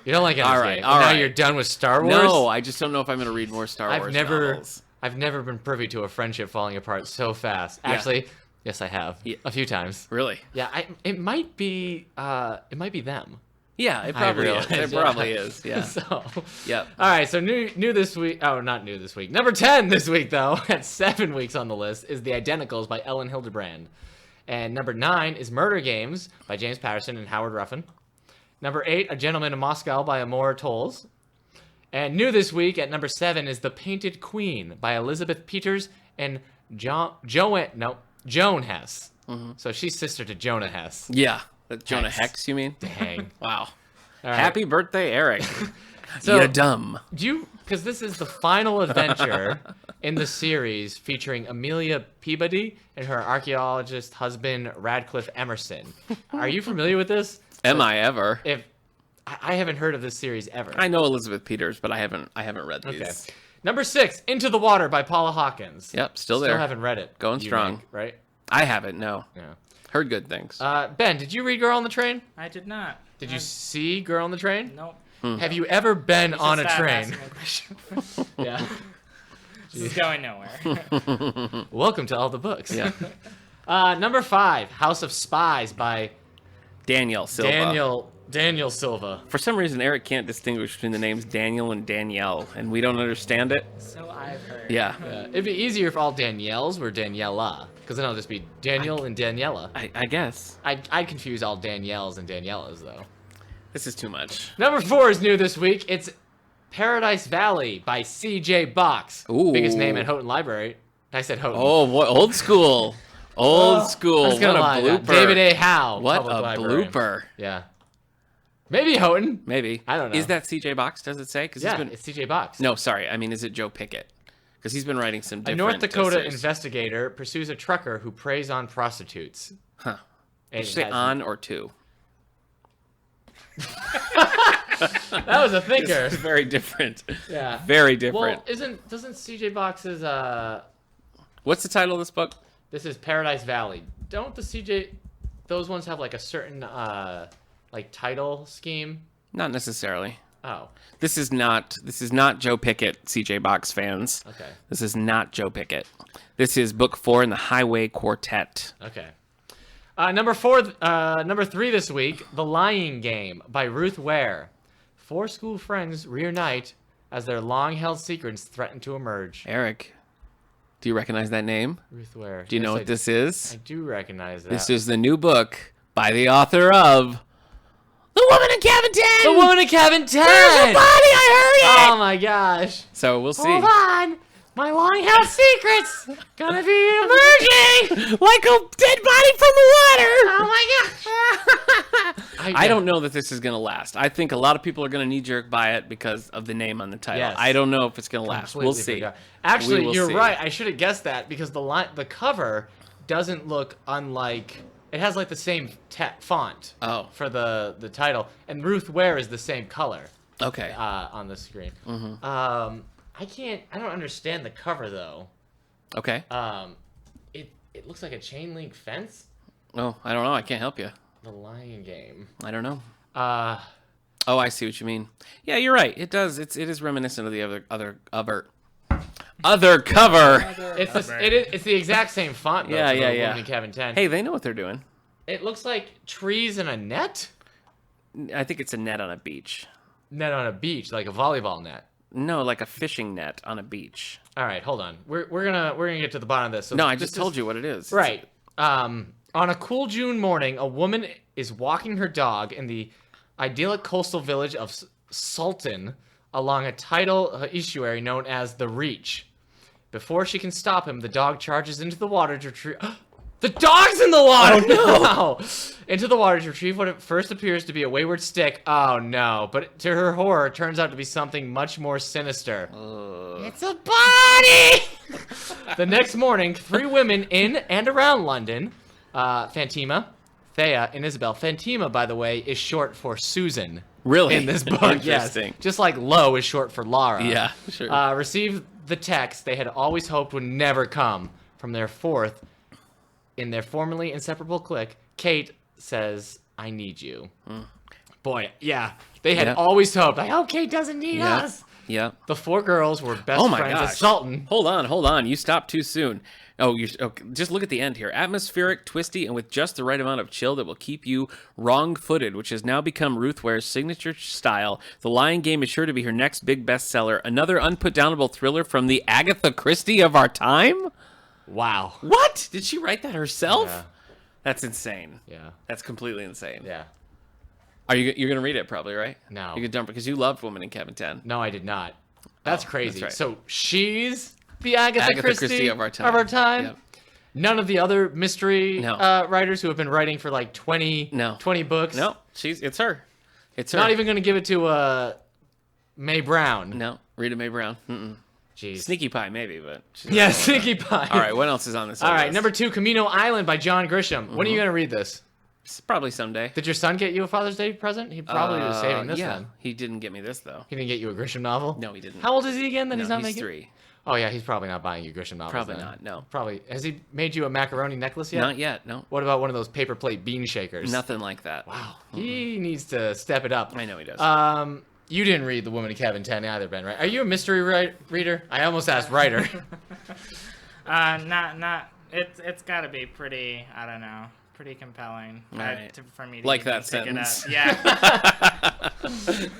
You don't like All NSA. right, And all now right. you're done with Star Wars? No, I just don't know if I'm going to read more Star Wars novels. I've never been privy to a friendship falling apart so fast. Yeah. Actually, yes, I have. Yeah. A few times. Really? Yeah, it might be them. Yeah, it I probably is. realize, It yeah. probably is. Yeah. So, Yep. all right, so new this week. Oh, not new this week. Number 10 this week, though, at 7 weeks on the list, is The Identicals by Ellen Hildebrand. And number 9 is Murder Games by James Patterson and Howard Ruffin. Number 8, A Gentleman in Moscow by Amor Tolls. And new this week at number 7 is The Painted Queen by Elizabeth Peters and Joan Hess. Mm-hmm. So she's sister to Jonah Hess. Yeah. Jonah Hex. Hex, you mean? Dang. Wow. All right. Happy birthday, Eric. So- You're dumb. Because this is the final adventure in the series featuring Amelia Peabody and her archaeologist husband Radcliffe Emerson. Are you familiar with this? Am I ever? If I haven't heard of this series ever. I know Elizabeth Peters, but I haven't read these. Okay. Number 6, Into the Water by Paula Hawkins. Yep, still there. Still haven't read it. Going You, strong. Nick, right? I haven't, no. Yeah. Heard good things. Ben, did you read Girl on the Train? I did not. Did you see Girl on the Train? Nope. Have you ever been on a Stop train? asking me questions. Yeah. This is going nowhere. Welcome to all the books. Yeah. Number 5, House of Spies by Daniel Silva. Daniel Silva. For some reason, Eric can't distinguish between the names Daniel and Danielle, and we don't understand it. So I've heard. Yeah. It'd be easier if all Danielles were Daniela. Because then I'll just be Daniel and Daniela. I guess. I'd confuse all Danielles and Danielas, though. This is too much. Number 4 is new this week. It's Paradise Valley by C.J. Box. Ooh. Biggest name at Houghton Library. I said Houghton. Oh, what old school. Old school. I was gonna lie, What a blooper. David A. Howe. What Public a Library. blooper. Yeah. Maybe Houghton. Maybe. I don't know. Is that CJ Box? Does it say? 'Cause Yeah, he's been... it's C.J. Box. No, sorry. I mean, is it Joe Pickett? Because he's been writing some A different... North Dakota series. investigator pursues a trucker who preys on prostitutes. Huh. And Did you say has- on or to? That was a thinker. It's very different. Yeah. Very different. Well, doesn't C.J. Box's What's the title of this book? this is Paradise Valley. Don't the C.J. those ones have like a certain like title scheme? Not necessarily. Oh, This is not Joe Pickett, CJ Box fans. okay. This is not Joe Pickett. This is book 4 in the Highway Quartet. Okay. Number 3 this week, The Lying Game by Ruth Ware. 4 school friends reunite as their long-held secrets threaten to emerge. Eric, do you recognize that name? Ruth Ware. Do you know what this is? I do recognize that. This is the new book by the author of The Woman in Cabin 10! The Woman in Cabin 10! There's a body, I heard it! Oh my gosh. So we'll see. Hold on. My long-held secrets gonna be emerging. Like a dead body from the water! Oh my gosh. I don't know that this is going to last. I think a lot of people are going to knee-jerk buy it because of the name on the title. Yes. I don't know if it's going to last. We'll Completely see. forgot. Actually, We will you're see. right. I should have guessed that because the cover doesn't look unlike. It has like the same font Oh, for the title, and Ruth Ware is the same color okay. on the screen. Mm-hmm. I don't understand the cover though. Okay. It looks like a chain link fence. Oh, I don't know. I can't help you. The Lying Game. I don't know. Uh, Oh, I see what you mean. Yeah, you're right. It does. It is reminiscent of the other cover. it's the exact same font though. Yeah, for yeah, the yeah. Woman in Cabin 10. Hey, they know what they're doing. It looks like trees and a net. I think it's a net on a beach. Net on a beach, like a volleyball net. No, like a fishing net on a beach. All right, hold on. We're gonna get to the bottom of this. So No, I just told you what it is. Right. On a cool June morning, a woman is walking her dog in the idyllic coastal village of Sultan along a tidal estuary known as the Reach. Before she can stop him, the dog charges into the water to retrieve. The dog's in the water! Oh, no! Into the water to retrieve what at first appears to be a wayward stick. Oh, no. But to her horror, it turns out to be something much more sinister. It's a body! The next morning, 3 women in and around London, Fantima, Thea, and Isabel. Fantima, by the way, is short for Susan. Really? In this book, yes. Interesting. Just like Lo is short for Lara. Yeah, sure. Received the text they had always hoped would never come from their fourth. In their formerly inseparable clique, Kate says, I need you. Boy, yeah. They had always hoped, I hope Kate doesn't need us. Yeah. The 4 girls were best Oh my friends gosh. at Sultan. Hold on. You stopped too soon. Oh, just look at the end here. Atmospheric, twisty, and with just the right amount of chill that will keep you wrong-footed, which has now become Ruth Ware's signature style. The Lying Game is sure to be her next big bestseller. Another unputdownable thriller from the Agatha Christie of our time? Wow. What? Did she write that herself? Yeah. That's insane. Yeah. That's completely insane. Yeah. Are you're gonna read it probably, right? No. You could dump it because you loved Woman in Cabin 10. No, I did not. That's crazy. that's right. So she's the Agatha Christie of our time. Yep. None of the other mystery No. writers who have been writing for like 20 books. No, it's her. It's her. Not even going to give it to Mae Brown. No, Rita Mae Brown. Mm-mm. Jeez. Sneaky Pie maybe, but she's Yeah, not. Sneaky Pie. All right, what else is on this? All right, list? number 2, Camino Island by John Grisham. When are you going to read this? Probably someday. Did your son get you a Father's Day present? He probably was saving this yeah, then. he didn't get me this though. He didn't get you a Grisham novel? No, he didn't. How old is he again that No, he's not he's making? 3. Oh, yeah, he's probably not buying you Grisham novels Probably then. not. No, Probably. Has he made you a macaroni necklace yet? not yet. No, What about one of those paper plate bean shakers? nothing like that. Wow. He needs to step it up. I know he does. You didn't read The Woman in Cabin 10 either, Ben, right? Are you a mystery reader? I almost asked writer. Not. It's got to be pretty. I don't know. Pretty compelling. Right. For me to Like even that pick it up. sentence. Yeah.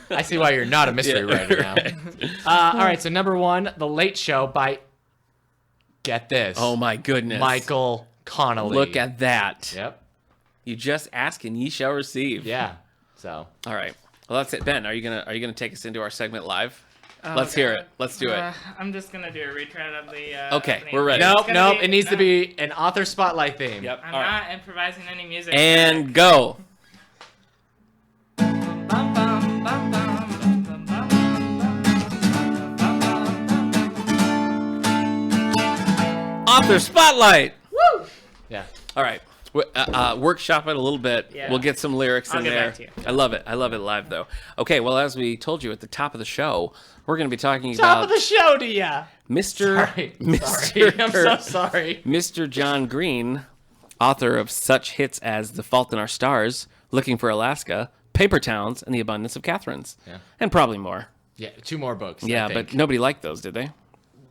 I see why you're not a mystery writer now. All right, so number 1, The Late Show by, get this, Oh my goodness. Michael Connolly. Look at that. Yep. You just ask and ye shall receive. Yeah. So. All right. Well, that's it. Ben, are you gonna take us into our segment live? Oh, Let's hear it. Let's do it. I'm just gonna do a retread of the. Okay, opening. we're ready. Nope. It's gonna It needs to be an author spotlight theme. Yep. I'm All right. not improvising any music. And go. Author spotlight. Woo! Yeah. All right. Workshop it a little bit. Yeah. We'll get some lyrics I'll in get there. back to you. I love it. I love it live though. Okay. Well, as we told you at the top of the show, we're going to be talking Top about of the show to ya. Mr. Sorry. Mr. I'm so sorry. Mr. John Green, author of such hits as The Fault in Our Stars, Looking for Alaska, Paper Towns, and The Abundance of Catherines. Yeah. And probably more. Yeah. 2 more books. I Yeah, think. but nobody liked those, did they?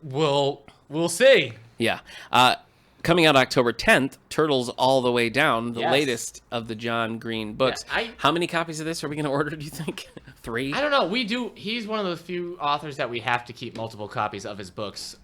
we'll see. Yeah. Coming out October 10th, Turtles All the Way Down, the Yes. latest of the John Green books. Yeah, How many copies of this are we going to order, do you think? 3? I don't know. We do. He's one of the few authors that we have to keep multiple copies of his books,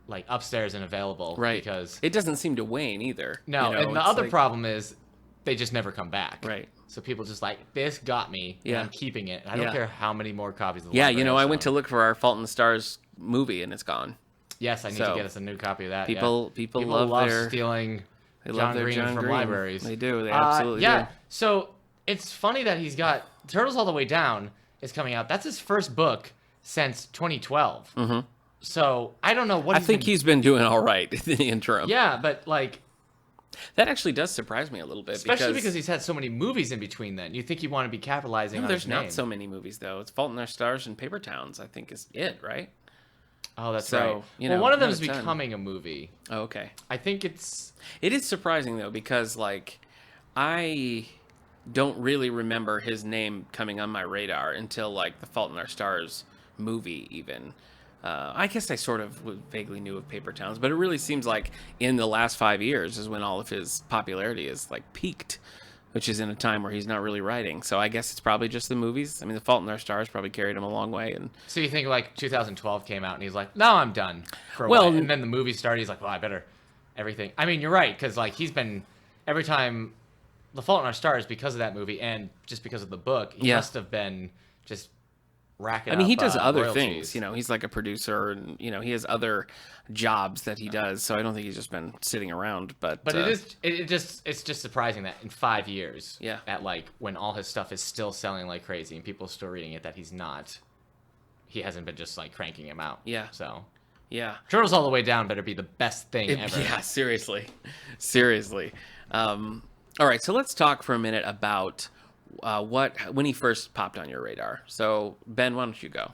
like upstairs and available. Right. Because it doesn't seem to wane either. no, you know, and the it's other like- problem is they just never come back. Right. So people just like, this got me, and Yeah. I'm keeping it. I don't Yeah. care how many more copies of the Yeah, library you know, have I went to shown. look for our Fault in the Stars movie, and it's gone. Yes, I need so, to get us a new copy of that. People People love their... stealing They John love their Green John from Green. libraries. They do. They absolutely yeah. do. So it's funny that he's got Turtles All the Way Down is coming out. That's his first book since 2012. Mm-hmm. So I don't know what I think he's been doing all right in the interim. Yeah, but like, That actually does surprise me a little bit. especially because he's had so many movies in between. Then you think you want to be capitalizing on there's his not name. so many movies, though. It's Fault in Our Stars and Paper Towns, I think, is it, right? Oh, that's So, right. you Well, know, one of them not is a ton. becoming a movie. Oh, okay. I think it's. It is surprising, though, because, like, I don't really remember his name coming on my radar until, like, the Fault in Our Stars movie, even. I guess I sort of vaguely knew of Paper Towns, but it really seems like in the last 5 years is when all of his popularity is, like, peaked, which is in a time where he's not really writing. So I guess it's probably just the movies. I mean, The Fault in Our Stars probably carried him a long way. And So you think like 2012 came out and he's like, no, I'm done for a Well, while. And then the movie started. He's like, well, I better everything. I mean, you're right because like he's been every time The Fault in Our Stars because of that movie and just because of the book. He Yeah. must have been just racking. I mean, he up, does other royalties. things. You know, he's like a producer, and you know, he has other jobs that he does. So I don't think he's just been sitting around. But it's just surprising that in 5 years, Yeah. at like when all his stuff is still selling like crazy and people are still reading it, that he hasn't been just like cranking him out. Yeah. So yeah, Turtles All the Way Down better be the best thing ever. yeah, seriously. All right, so let's talk for a minute about when he first popped on your radar. So Ben, why don't you go?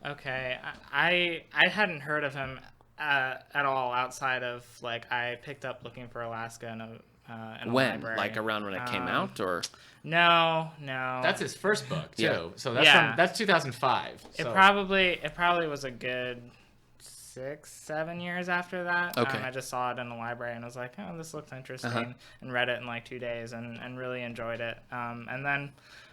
Okay, I hadn't heard of him at all outside of like I picked up Looking for Alaska in a When, library. like around when it came out, or No. That's his first book too. Yeah. So that's Yeah. that's 2005. It So. probably was a good 6-7 years after that. Okay. I just saw it in the library and was like, oh, this looks interesting, Uh-huh. and read it in like 2 days and really enjoyed it. And then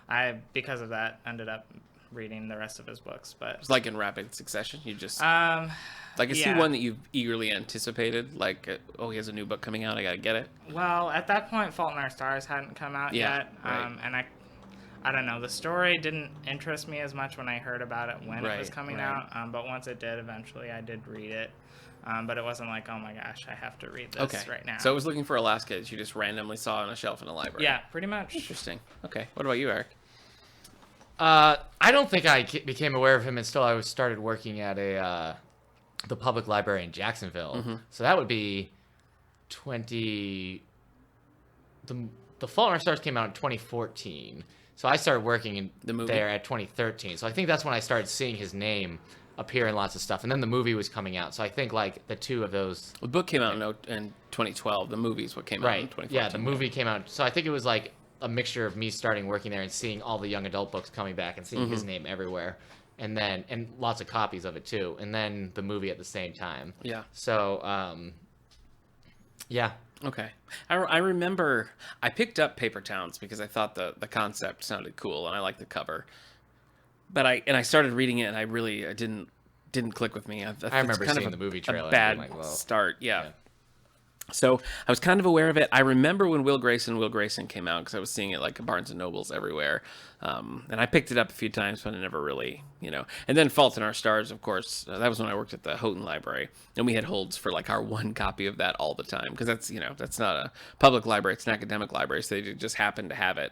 I, because of that, ended up reading the rest of his books. But it's like in rapid succession. You just like is yeah. he one that you've eagerly anticipated? Like, he has a new book coming out. I gotta get it. well, at that point, Fault in Our Stars hadn't come out Yeah, yet, right. and I don't know. The story didn't interest me as much when I heard about it when it was Right, coming right. out. But once it did, eventually, I did read it. But it wasn't like, oh my gosh, I have to read this Okay. right now. So it was Looking for Alaska that you just randomly saw on a shelf in a library. yeah, pretty much. Interesting. Okay. What about you, Eric? I don't think I became aware of him until I started working at the public library in Jacksonville. Mm-hmm. So that would be 20. The Fault in Our Stars came out in 2014. So I started working in The movie? there at 2013. So I think that's when I started seeing his name appear in lots of stuff. And then the movie was coming out. So I think like the two of those. The book came out in 2012. The movie's what came out in Right. 2014. Yeah, the movie came out. So I think it was like a mixture of me starting working there and seeing all the young adult books coming back and seeing his name everywhere. And lots of copies of it too. And then the movie at the same time. Yeah. So, yeah. Okay. I remember I picked up Paper Towns because I thought the concept sounded cool and I liked the cover. But I started reading it and it didn't click with me. I remember seeing the movie trailer A and bad being like, "Whoa." start. Yeah. So I was kind of aware of it. I remember when Will Grayson came out because I was seeing it like at Barnes and Nobles everywhere, and I picked it up a few times, but I never really, And then Fault in Our Stars, of course, that was when I worked at the Houghton Library, and we had holds for like our one copy of that all the time because that's not a public library; it's an academic library, so they just happened to have it,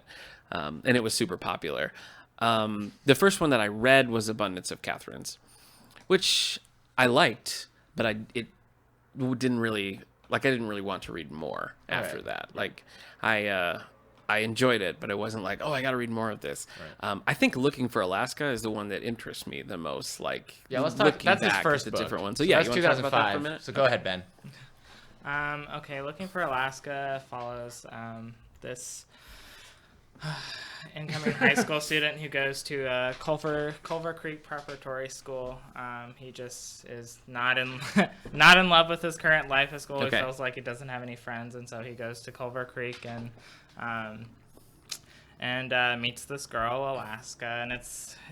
and it was super popular. The first one that I read was Abundance of Catherine's, which I liked, but it didn't really. Like, I didn't really want to read more after that. Like, I enjoyed it, but it wasn't like, oh, I got to read more of this. Right. I think Looking for Alaska is the one that interests me the most. Like, let's talk. That's his first book. Different one. So yeah, that's 2005. So go ahead, Ben. Okay, Looking for Alaska follows this incoming high school student who goes to Culver Creek Preparatory School. He just is not in love with his current life at school. Okay. He feels like he doesn't have any friends, and so he goes to Culver Creek and meets this girl, Alaska, and it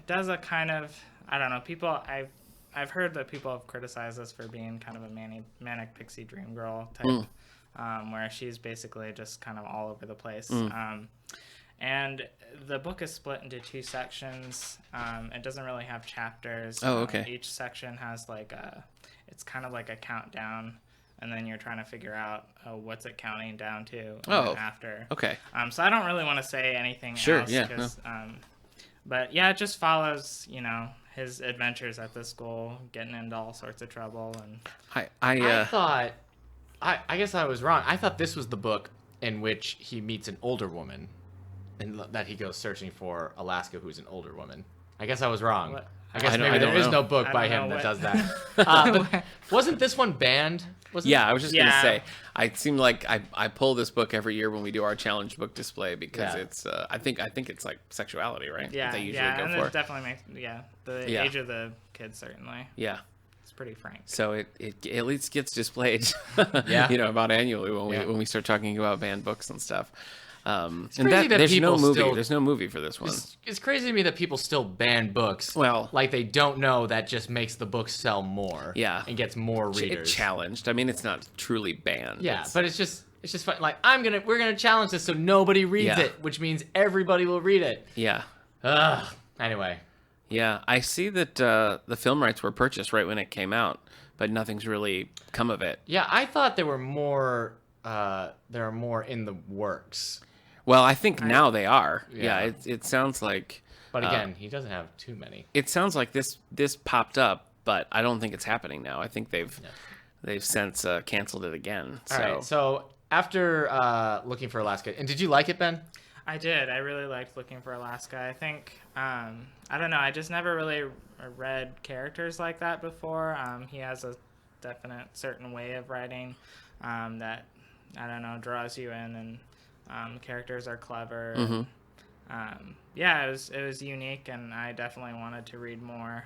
does a kind of, I don't know, people I've heard that people have criticized this for being kind of a manic pixie dream girl type, where she's basically just kind of all over the place. And the book is split into two sections. It doesn't really have chapters. Oh, okay. Each section has it's kind of like a countdown, and then you're trying to figure out what's it counting down to after. Okay. So I don't really want to say anything else. Yeah. But yeah, it just follows, his adventures at the school, getting into all sorts of trouble. And I thought, I guess I was wrong. I thought this was the book in which he meets an older woman. And that he goes searching for Alaska, who's an older woman. I guess I was wrong. What? I guess maybe there is no book by him that does that. But wasn't this one banned? I was just going to say, it seemed like I pull this book every year when we do our challenge book display because it's, I think it's like sexuality, right? Yeah, that they usually go and for. it definitely makes, the age of the kids, certainly. Yeah. It's pretty frank. So it at least gets displayed, about annually when we start talking about banned books and stuff. And there's no movie. There's no movie for this one. It's crazy to me that people still ban books. Well, like they don't know that just makes the book sell more. Yeah, and gets more readers. It challenged. I mean, it's not truly banned. Yeah, but it's just fun. Like we're gonna challenge this so nobody reads it, which means everybody will read it. Yeah. Anyway. Yeah, I see that the film rights were purchased right when it came out, but nothing's really come of it. Yeah, I thought there were more. There are more in the works. Well, I think now they are. Yeah, it sounds like. But again, he doesn't have too many. It sounds like this popped up, but I don't think it's happening now. I think they've since canceled it again. All right. So after Looking for Alaska, and did you like it, Ben? I did. I really liked Looking for Alaska. I think I don't know. I just never really read characters like that before. He has a definite certain way of writing that I don't know draws you in and. Characters are clever. Mm-hmm. It was unique, and I definitely wanted to read more.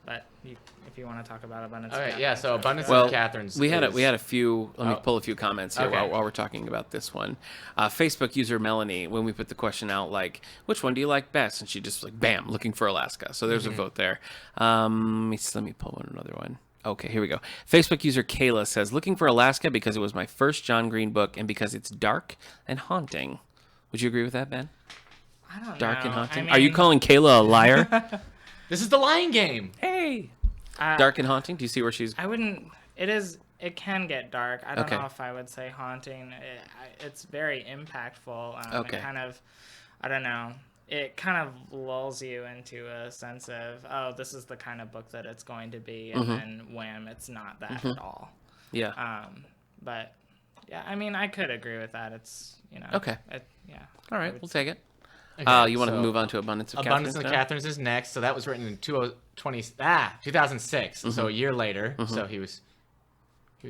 But if you want to talk about Abundance of Catherine's. So Abundance of Catherine's. We had a few. Let me pull a few comments here while we're talking about this one. Facebook user Melanie, when we put the question out, like, which one do you like best? And she just like, bam, Looking for Alaska. So there's a vote there. Let me pull another one. Okay, here we go. Facebook user Kayla says, Looking for Alaska because it was my first John Green book and because it's dark and haunting. Would you agree with that, Ben? I don't know. Dark and haunting? Are you calling Kayla a liar? This is the Lion Game. Hey. Dark and haunting? Do you see where she's... I wouldn't... It can get dark. I don't know if I would say haunting. It's very impactful. Okay. It kind of... I don't know. It kind of lulls you into a sense of, this is the kind of book that it's going to be, and then wham, it's not that at all. Yeah. But yeah, I mean, I could agree with that. It's Okay. All right, we'll take it. Okay, you want to move on to Abundance of Catherine's? Abundance of Catherine's is next. So that was written in 2006. So a year later. So he was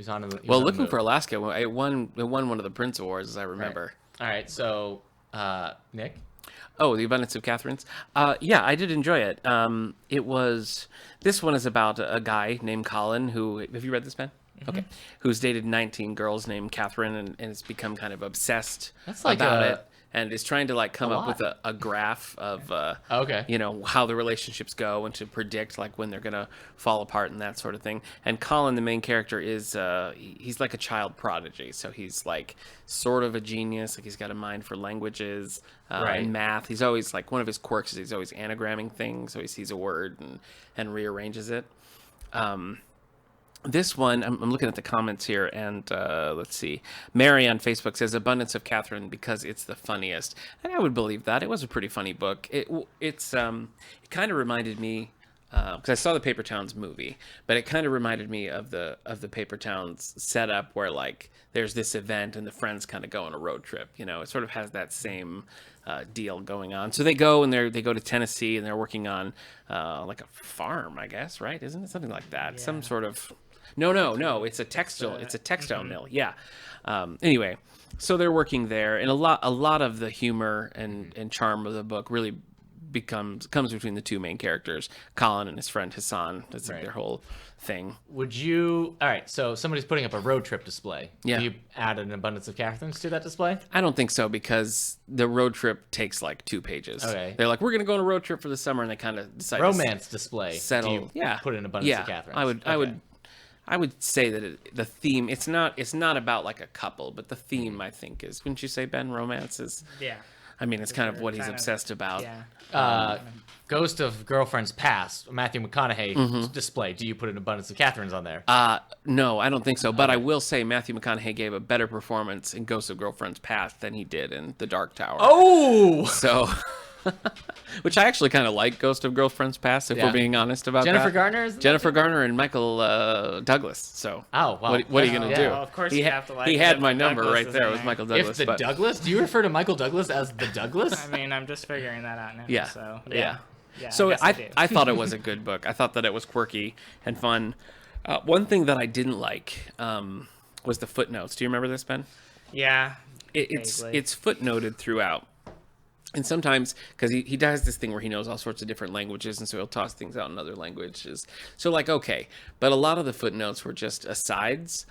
on the. Looking for Alaska, it won one of the Prince Awards, as I remember. All right. So Nick. Oh, The Abundance of Catherine's. I did enjoy it. This one is about a guy named Colin who, have you read this, Ben? Mm-hmm. Okay. Who's dated 19 girls named Catherine and has become kind of obsessed about it. and is trying to like come A up with lot. a graph of Okay. you know, how the relationships go and to predict like when they're gonna fall apart and that sort of thing. And Colin, the main character, is he's like a child prodigy, so he's like sort of a genius. Like he's got a mind for languages Right. and math. He's always like, one of his quirks is he's always anagramming things, so he sees a word and rearranges it. This one, I'm looking at the comments here, and let's see. Mary on Facebook says Abundance of Catherine because it's the funniest, and I would believe that. It was a pretty funny book. It kind of reminded me because I saw the Paper Towns movie, but it kind of reminded me of the Paper Towns setup where like there's this event and the friends kind of go on a road trip. You know, it sort of has that same deal going on. So they go and they go to Tennessee and they're working on like a farm, I guess, right? Isn't it something like that? Some sort of No. It's a textile mill. Yeah. Anyway, so they're working there, and a lot of the humor and charm of the book really comes between the two main characters, Colin and his friend Hassan. That's like Right. their whole thing. Would you? All right. So somebody's putting up a road trip display. Yeah. Do you add an abundance of Catherines to that display? I don't think so because the road trip takes like 2 pages. Okay. They're like, we're gonna go on a road trip for the summer, and they kind of decide Romance display. settle. Do you Yeah. put an abundance of Catherines? I would say that the theme, it's not about like a couple, but the theme, I think, is, wouldn't you say, Ben, romance is, Yeah. I mean, it's kind of what he's kind of- obsessed about. Yeah. Ghost of Girlfriend's Past, Matthew McConaughey Mm-hmm. display. Do you put an abundance of Catherines on there? No, I don't think so. But I will say Matthew McConaughey gave a better performance in Ghost of Girlfriend's Past than he did in The Dark Tower. Oh! So, which I actually kind of like Ghost of Girlfriend's Past, if Yeah. we're being honest about Jennifer that. Garner is in Jennifer Garner and Michael Douglas. So, Oh, wow. what are you going to Yeah. do? Well, of course he you ha- have to like He it had if my the number Douglas right is there. in It was there. Michael If Douglas. the but Douglas? Do you refer to Michael Douglas as the Douglas? I mean, I'm just figuring that out now. Yeah. So, Yeah. Yeah, So guess do. I thought it was a good book. I thought that it was quirky and fun. One thing that I didn't like was the footnotes. Do you remember this, Ben? Yeah. It's Vaguely. footnoted throughout. And sometimes, because he does this thing where he knows all sorts of different languages, and so he'll toss things out in other languages. So, like, okay. But a lot of the footnotes were just asides,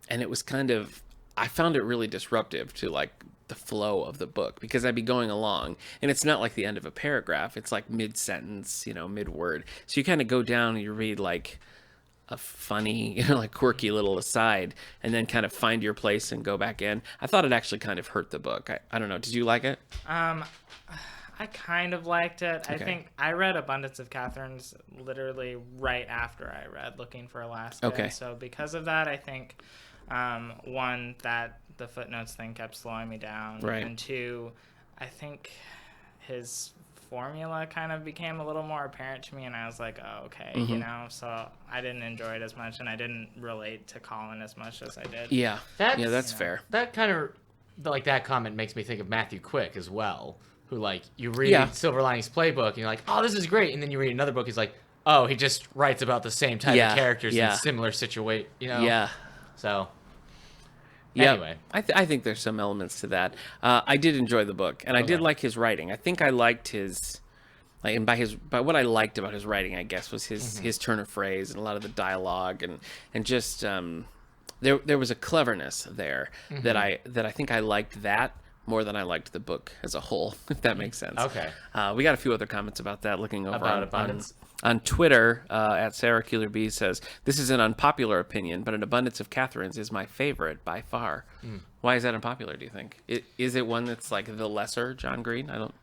and it was kind of, I found it really disruptive to, like, the flow of the book, because I'd be going along, and it's not like the end of a paragraph. It's like mid-sentence, you know, mid-word. So you kind of go down and you read, like, a funny, you know, like quirky little aside, and then kind of find your place and go back in. I thought it actually kind of hurt the book. I don't know. Did you like it? I kind of liked it. I Okay. think I read Abundance of Catherine's literally right after I read Looking for Alaska. Okay. So because of that, I think one, that the footnotes thing kept slowing me down, Right. and two, I think his formula kind of became a little more apparent to me, and I was like, oh, okay, Mm-hmm. you know. So I didn't enjoy it as much, and I didn't relate to Colin as much as I did. Yeah. That's- That's fair. That kind of, like, that comment makes me think of Matthew Quick as well, who, like, you read Yeah. Silver Linings Playbook, and you're like, oh, this is great, and then you read another book, he's like, oh, he just writes about the same type Yeah, of characters yeah. in similar situation, you know? Yeah. So, Yeah. anyway. I think there's some elements to that. I did enjoy the book, and I did Okay. like his writing. I think I liked his, like, and by what I liked about his writing, I guess, was his turn of phrase and a lot of the dialogue, and just there was a cleverness there that I think I liked that more than I liked the book as a whole, if that makes sense. Okay. We got a few other comments about that. Looking over About on abundance. on Twitter, at Sarah Keeler B says, "This is an unpopular opinion, but An Abundance of Catherines is my favorite by far." Why is that unpopular, do you think? Is it one that's like the lesser John Green? I don't...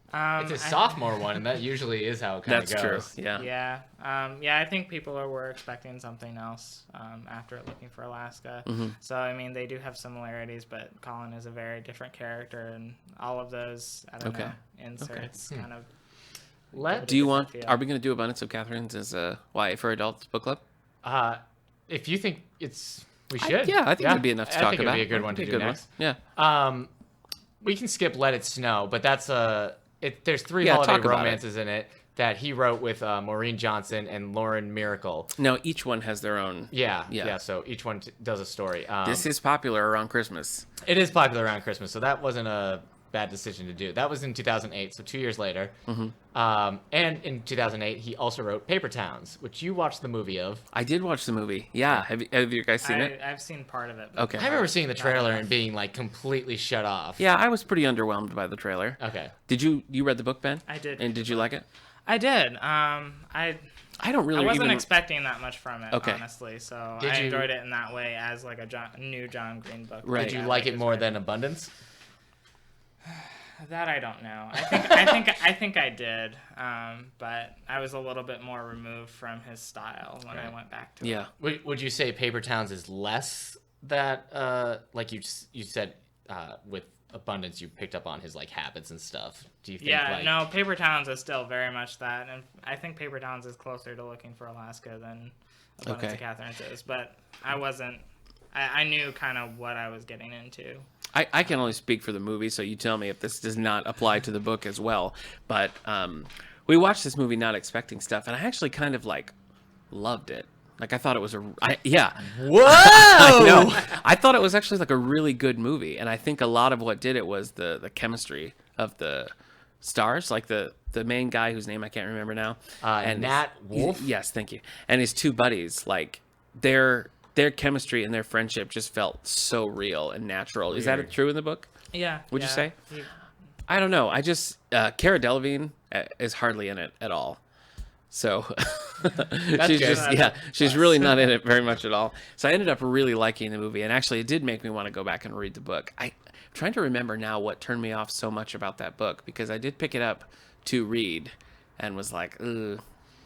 It's a sophomore one, and that usually is how it kind of That's goes. true, yeah. Yeah. I think people were expecting something else after Looking for Alaska. Mm-hmm. So I mean, they do have similarities, but Colin is a very different character, and all of those Okay. inserts kind of. Let, Do you want... feel. Are we going to do Abundance of Catherines as a YA for Adults book club? if you think it's... We should. Yeah, I think it'd be enough to I talk think about. it'd be a good one to It'd do be a good next. one. Yeah. We can skip Let It Snow, but that's there's 3 Yeah, holiday talk about it. romances in it that he wrote with Maureen Johnson and Lauren Miracle. No, each one has their own... Yeah. So each one does a story. This is popular around Christmas. It is popular around Christmas, so that wasn't a bad decision to do. That was in 2008, so 2 years later. Mm-hmm. And in 2008, he also wrote Paper Towns, which you watched the movie of. I did watch the movie. Yeah. Have you guys seen it? I've seen part of it. But Okay. I remember seeing the not trailer enough. and being like completely shut off. Yeah, I was pretty underwhelmed by the trailer. Okay. Did you read the book, Ben? I did. And did you like it? I did. I don't really I wasn't even... expecting that much from it, Okay. honestly. So Did I you- enjoyed it in that way as like a new John Green book. Right. Did you Yeah, like it it's more great. than Abundance? That I don't know. I think I did, but I was a little bit more removed from his style when I went back to it. Yeah. Would you say Paper Towns is less that, like you said, with Abundance, you picked up on his like habits and stuff? Do you think? Yeah, like, no, Paper Towns is still very much that, and I think Paper Towns is closer to Looking for Alaska than Abundance Okay. of Catherine's is, but I wasn't. I knew kind of what I was getting into. I can only speak for the movie, so you tell me if this does not apply to the book as well. But we watched this movie not expecting stuff, and I actually kind of like loved it. Like I thought it was yeah. Whoa! I know. I thought it was actually like a really good movie, and I think a lot of what did it was the chemistry of the stars, like the main guy whose name I can't remember now. And Nat Wolff? Yes, thank you. And his two buddies, like their chemistry and their friendship just felt so real and natural. Is that Weird. true in the book? Yeah. Would you say? He- I don't know. I just Cara Delevingne is hardly in it at all. So she's good. just she's really not in it very much at all. So I ended up really liking the movie, and actually it did make me want to go back and read the book. I'm trying to remember now what turned me off so much about that book, because I did pick it up to read and was like, ugh,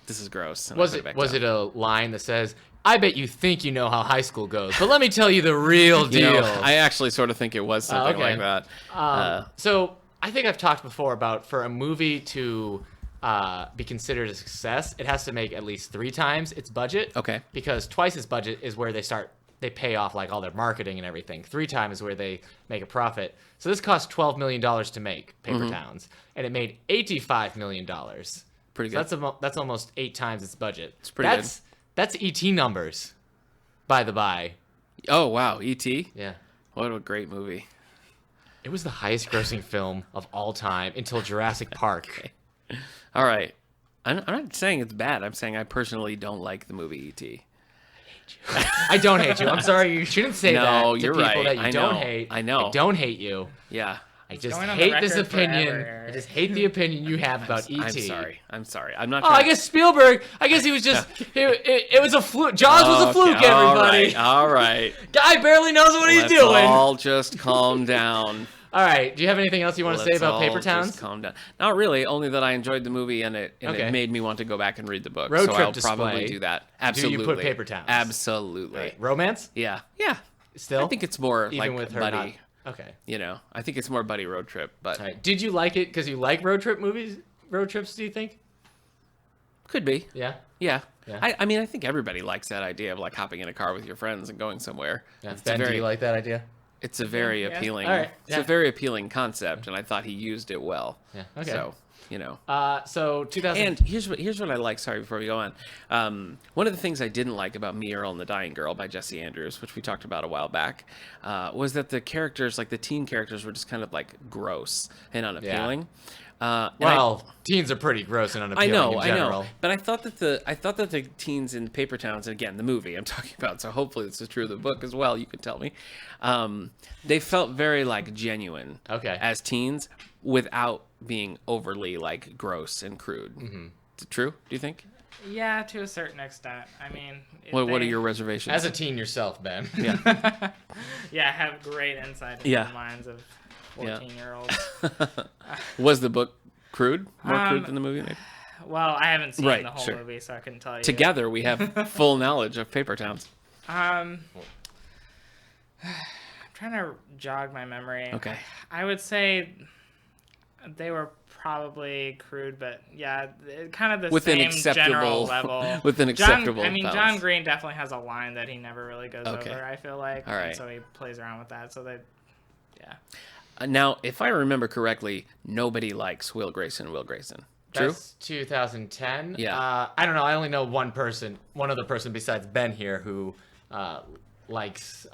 this is gross. And I Was put it back was down. it a line that says, "I bet you think you know how high school goes, but let me tell you the real You know, deal"? I actually sort of think it was something okay. like that. So I think I've talked before about for a movie to be considered a success, it has to make at least 3 times its budget. Okay. Because twice its budget is where they pay off like all their marketing and everything. 3 times is where they make a profit. So this cost $12 million to make Paper Towns, and it made $85 million. Pretty So good. that's almost 8 times its budget. It's pretty good. That's ET numbers, by the by. Oh wow, E.T. Yeah. What a great movie. It was the highest grossing film of all time until Jurassic Park. All right. I'm not saying it's bad. I'm saying I personally don't like the movie E.T. I don't hate you. I'm sorry. You shouldn't say No, that to you're people right. that you I don't know. hate. I know. I don't hate you. Yeah. I just going on the hate this record opinion. forever, Eric. I just hate the opinion you have about E.T. I'm sorry. I'm sorry. I'm not Oh, trying I guess Spielberg. I guess he was just. It was a fluke. Jaws was a fluke, Okay, everybody. All right. Guy barely knows what he's Let's doing. all just calm down. All right. Do you have anything else you want to say Let's about all Paper just Towns? calm down. Not really. Only that I enjoyed the movie and it Okay. made me want to go back and read the book. Road so trip I'll probably display. do that. Do Absolutely. you put Paper Towns? Absolutely. Right. Romance? Yeah. Yeah. Still? I think it's more even like with her buddy. not. Okay. You know, I think it's more buddy road trip, but All right. Did you like it because you like road trip movies? Road trips? Do you think? could be. Yeah. Yeah. Yeah. I mean, I think everybody likes that idea of like hopping in a car with your friends and going somewhere. Yeah. It's Ben, a very, do you like that idea? it's a very Yeah. appealing. All right. It's Yeah. a very appealing concept, and I thought he used it well. Yeah. Okay. So, you know. So 2000. And here's what I like. Sorry, before we go on, one of the things I didn't like about Me, Earl, and the Dying Girl by Jesse Andrews, which we talked about a while back, was that the characters, like the teen characters, were just kind of like gross and unappealing. well, teens are pretty gross and I unappealing know, in general. but I thought that the teens in Paper Towns, and again, the movie I'm talking about, so hopefully this is true of the book as well. You can tell me, they felt very like genuine, Okay. as teens without being overly like gross and crude. Mm-hmm. True? Do you think? Yeah, to a certain extent. I mean, What are your reservations? As a teen yourself, Ben. Yeah. Yeah, I have great insight into Yeah. the minds of Yeah. 14-year-olds. Was the book crude? More crude Um, than the movie? Maybe? Well, I haven't seen Right, the whole sure. movie, so I couldn't tell you. Together, we have full knowledge of Paper Towns. I'm trying to jog my memory. Okay. I would say they were probably crude, but yeah, kind of the Within same general acceptable- level. within acceptable John bounds. John Green definitely has a line that he never really goes Okay. over, I feel like. All right. And so he plays around with that. So yeah. Now, if I remember correctly, nobody likes Will Grayson. True? That's 2010. Yeah. I don't know. I only know one other person besides Ben here who likes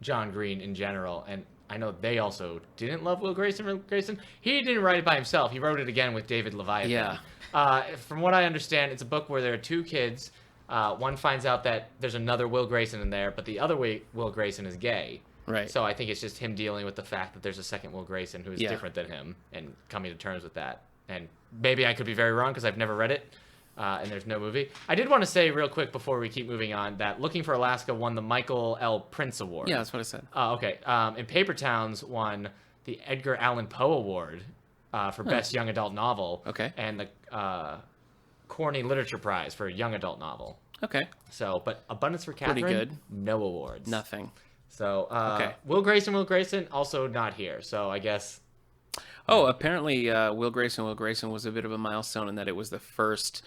John Green in general, and I know they also didn't love Will Grayson. He didn't write it by himself. He wrote it again with David Leviathan. Yeah. From what I understand, it's a book where there are two kids. One finds out that there's another Will Grayson in there, but the other Will Grayson is gay. Right. So I think it's just him dealing with the fact that there's a second Will Grayson who is different than him and coming to terms with that. And maybe I could be very wrong because I've never read it. And there's no movie. I did want to say real quick before we keep moving on that Looking for Alaska won the Michael L. Prince Award. Yeah, that's what I said. Okay. And Paper Towns won the Edgar Allan Poe Award for Best Young Adult Novel. Okay. And the Corny Literature Prize for Young Adult Novel. Okay. So, but Abundance for Catherine, Pretty good. no awards. Nothing. So, Will Grayson, also not here. So I guess... Oh, apparently Will Grayson was a bit of a milestone in that it was the first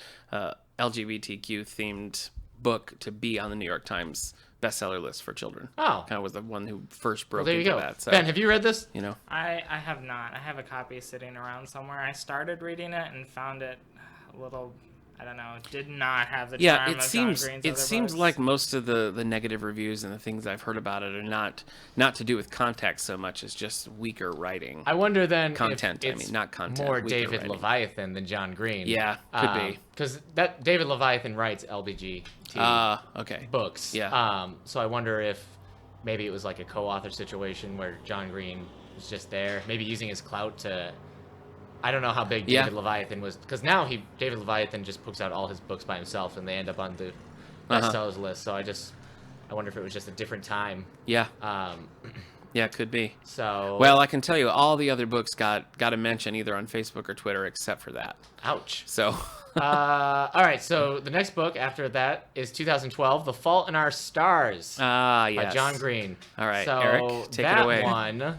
LGBTQ-themed book to be on the New York Times bestseller list for children. Oh. Kind of was the one who first broke There you into go. that. So, Ben, have you read this? you know, I have not. I have a copy sitting around somewhere. I started reading it and found it a little, I don't know, did not have the charm of John Green's other it seems books. like most of the negative reviews and the things I've heard about it are not to do with context so much as just weaker writing. I wonder then Content, if I it's mean, not content, more weaker David writing. Leviathan than John Green. Yeah, could be. Because that David Leviathan writes LBGT Okay. books. Yeah. So I wonder if maybe it was like a co-author situation where John Green was just there, maybe using his clout to... I don't know how big Yeah. David Leviathan was, because now David Leviathan just puts out all his books by himself, and they end up on the bestsellers list. So I wonder if it was just a different time. Yeah. Um, Yeah, could be. so Well, I can tell you, all the other books got a mention either on Facebook or Twitter, except for that. ouch. So, All right, so the next book after that is 2012, The Fault in Our Stars yes. by John Green. All right, so Eric, take that it away. won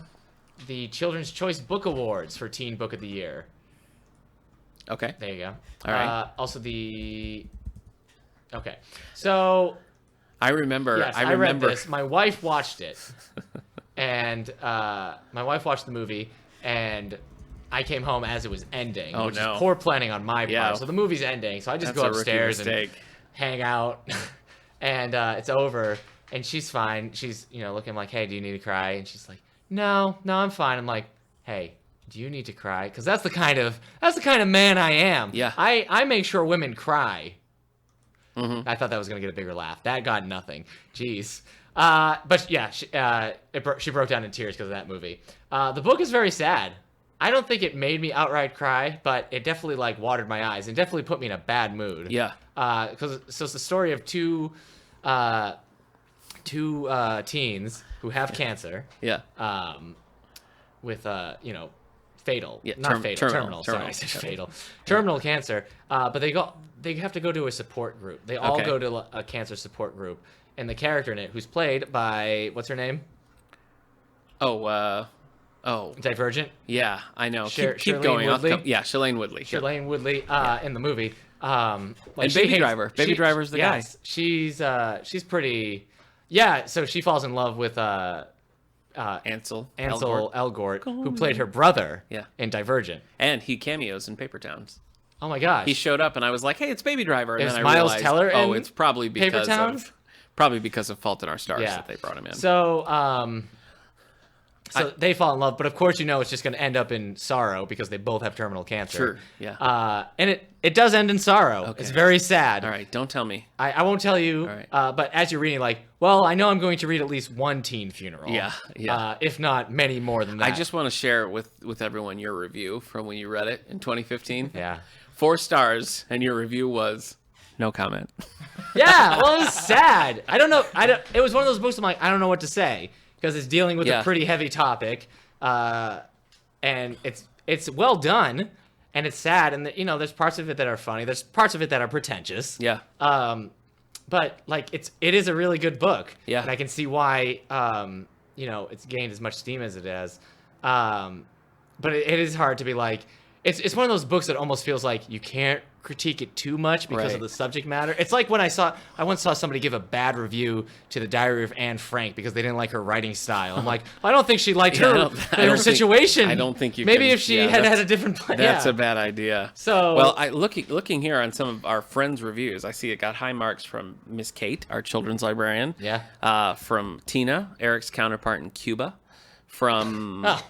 the Children's Choice Book Awards for Teen Book of the Year. Okay. There you go. All right. Also so I remember. yes, I read this. My wife watched it, and my wife watched the movie, and I came home as it was ending, Oh, which no. is poor planning on my Yeah. part. So the movie's ending, so I just That's go a rookie upstairs and mistake. hang out, and it's over, and she's fine. She's looking like, hey, do you need to cry? And she's like, no, I'm fine. I'm like, hey, do you need to cry? Because that's the kind of man I am. Yeah. I make sure women cry. Mm-hmm. I thought that was gonna get a bigger laugh. That got nothing. Jeez. But yeah, she broke down in tears because of that movie. The book is very sad. I don't think it made me outright cry, but it definitely like watered my eyes and definitely put me in a bad mood. Yeah. Because it's the story of two teens who have cancer. Yeah. With fatal, Yeah, not fatal, terminal. Sorry, terminal. I said fatal, terminal cancer. But they have to go to a support group. They all Okay. go to a cancer support group, and the character in it, who's played by what's her name? Oh. Divergent. Yeah, I know. Shailene Keep going. Woodley? Yeah, Shailene Woodley. Yeah. Shailene Woodley in the movie. And Baby Driver. Baby Driver's the guy. She's pretty. Yeah, so she falls in love with Ansel Elgort, who played her brother Yeah. in Divergent. And he cameos in Paper Towns. Oh my gosh. He showed up, and I was like, "Hey, it's Baby Driver." And Is then I Miles realized, Teller oh, in it's probably Paper because Towns? of Fault in Our Stars Yeah. that they brought him in. So they fall in love, but of course it's just going to end up in sorrow because they both have terminal cancer. Sure, yeah. And it does end in sorrow. Okay. It's very sad. All right, don't tell me. I won't tell you, All right. but as you're reading, I know I'm going to read at least one teen funeral. Yeah. If not many more than that. I just want to share with everyone your review from when you read it in 2015. Yeah. 4 stars, and your review was no comment. Yeah, well, it was sad. I don't know. It was one of those books I'm like, I don't know what to say because it's dealing with Yeah. a pretty heavy topic, and it's well done, and it's sad, and there's parts of it that are funny. There's parts of it that are pretentious. Yeah. But it is a really good book. Yeah. And I can see why it's gained as much steam as it has. But it is hard to be like. It's one of those books that almost feels like you can't critique it too much because Right. of the subject matter. It's like when I once saw somebody give a bad review to The Diary of Anne Frank because they didn't like her writing style. I'm like, I don't think she liked Yeah, I her don't think- situation. I don't think you Maybe can- if she yeah, had that's- a different plan. That's yeah. a bad idea. So- well, looking here on some of our friends' reviews, I see it got high marks from Miss Kate, our children's librarian. Yeah. From Tina, Eric's counterpart in Cuba. from Oh,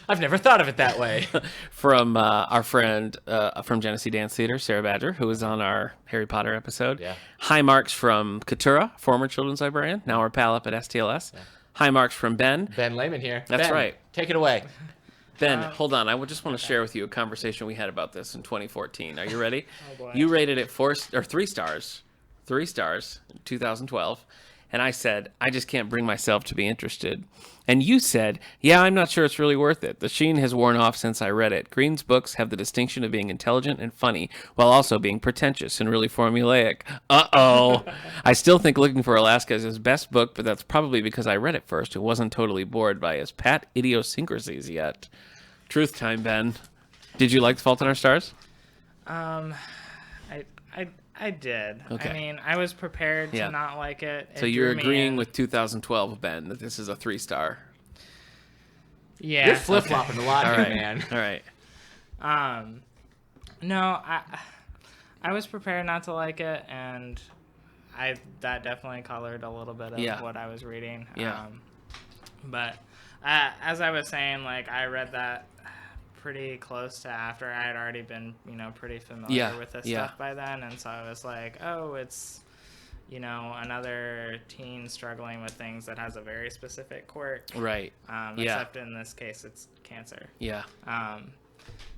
I've never thought of it that way. from our friend from Genesee Dance Theater, Sarah Badger, who was on our Harry Potter episode. Yeah. High marks from Katura, former children's librarian, now our pal up at STLS. High marks from Ben. Ben Layman here. That's Ben, right. Take it away. Ben, hold on. Just want to share with you a conversation we had about this in 2014. Are you ready? Oh, boy. You rated it 3 stars. 3 stars in 2012. And I said, I just can't bring myself to be interested. And you said, yeah, I'm not sure it's really worth it. The sheen has worn off since I read it. Green's books have the distinction of being intelligent and funny, while also being pretentious and really formulaic. Uh-oh. I still think Looking for Alaska is his best book, but that's probably because I read it first. It wasn't totally bored by his pat idiosyncrasies yet. Truth time, Ben. Did you like The Fault in Our Stars? I did. Okay. I mean, I was prepared Yeah. to not like it. So you're agreeing with 2012, Ben, that this is a 3-star. Yeah. You're flip-flopping a lot All here, right. man. All right. No, I was prepared not to like it, and that definitely colored a little bit of Yeah. what I was reading. Yeah. But as I was saying, like, I read that pretty close to after I had already been, pretty familiar Yeah, with this yeah. stuff by then, and so I was like, oh, it's, another teen struggling with things that has a very specific quirk. Right. Yeah. Except in this case, it's cancer. Yeah.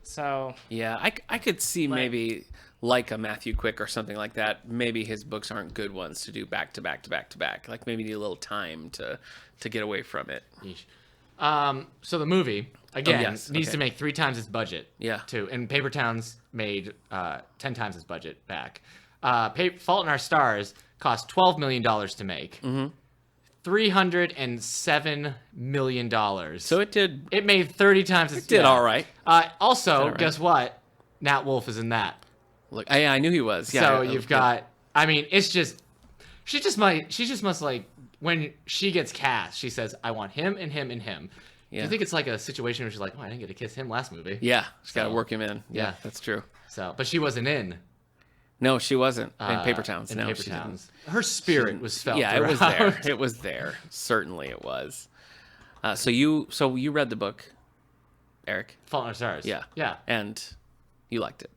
So Yeah. I could see maybe like a Matthew Quick or something like that. Maybe his books aren't good ones to do back to back to back to back. Like maybe need a little time to get away from it. Yeesh. So the movie again yes, needs okay. to make 3 times its budget. Yeah. Too, and Paper Towns made 10 times its budget back. Fault in Our Stars cost $12 million to make. Mm-hmm. $307 million. So it did. It made 30 times its. It did all right. Also, all right. guess what? Nat Wolff is in that. Look, I knew he was. Yeah. So you've got. I mean, it's just. She just must like when she gets cast. She says, "I want him and him and him." Do Yeah. you think it's like a situation where she's like, "Oh, I didn't get to kiss him last movie." Yeah. She's got to So- work him in. Yeah, Yeah. that's true. So, but she wasn't in. No, she wasn't in Paper Towns. In No, Paper she Towns. didn't. Her spirit was felt. Yeah, it was throughout. there. It was there. Certainly, it was. So you read the book, Eric? Fault in Our Stars. Yeah. Yeah. And you liked it.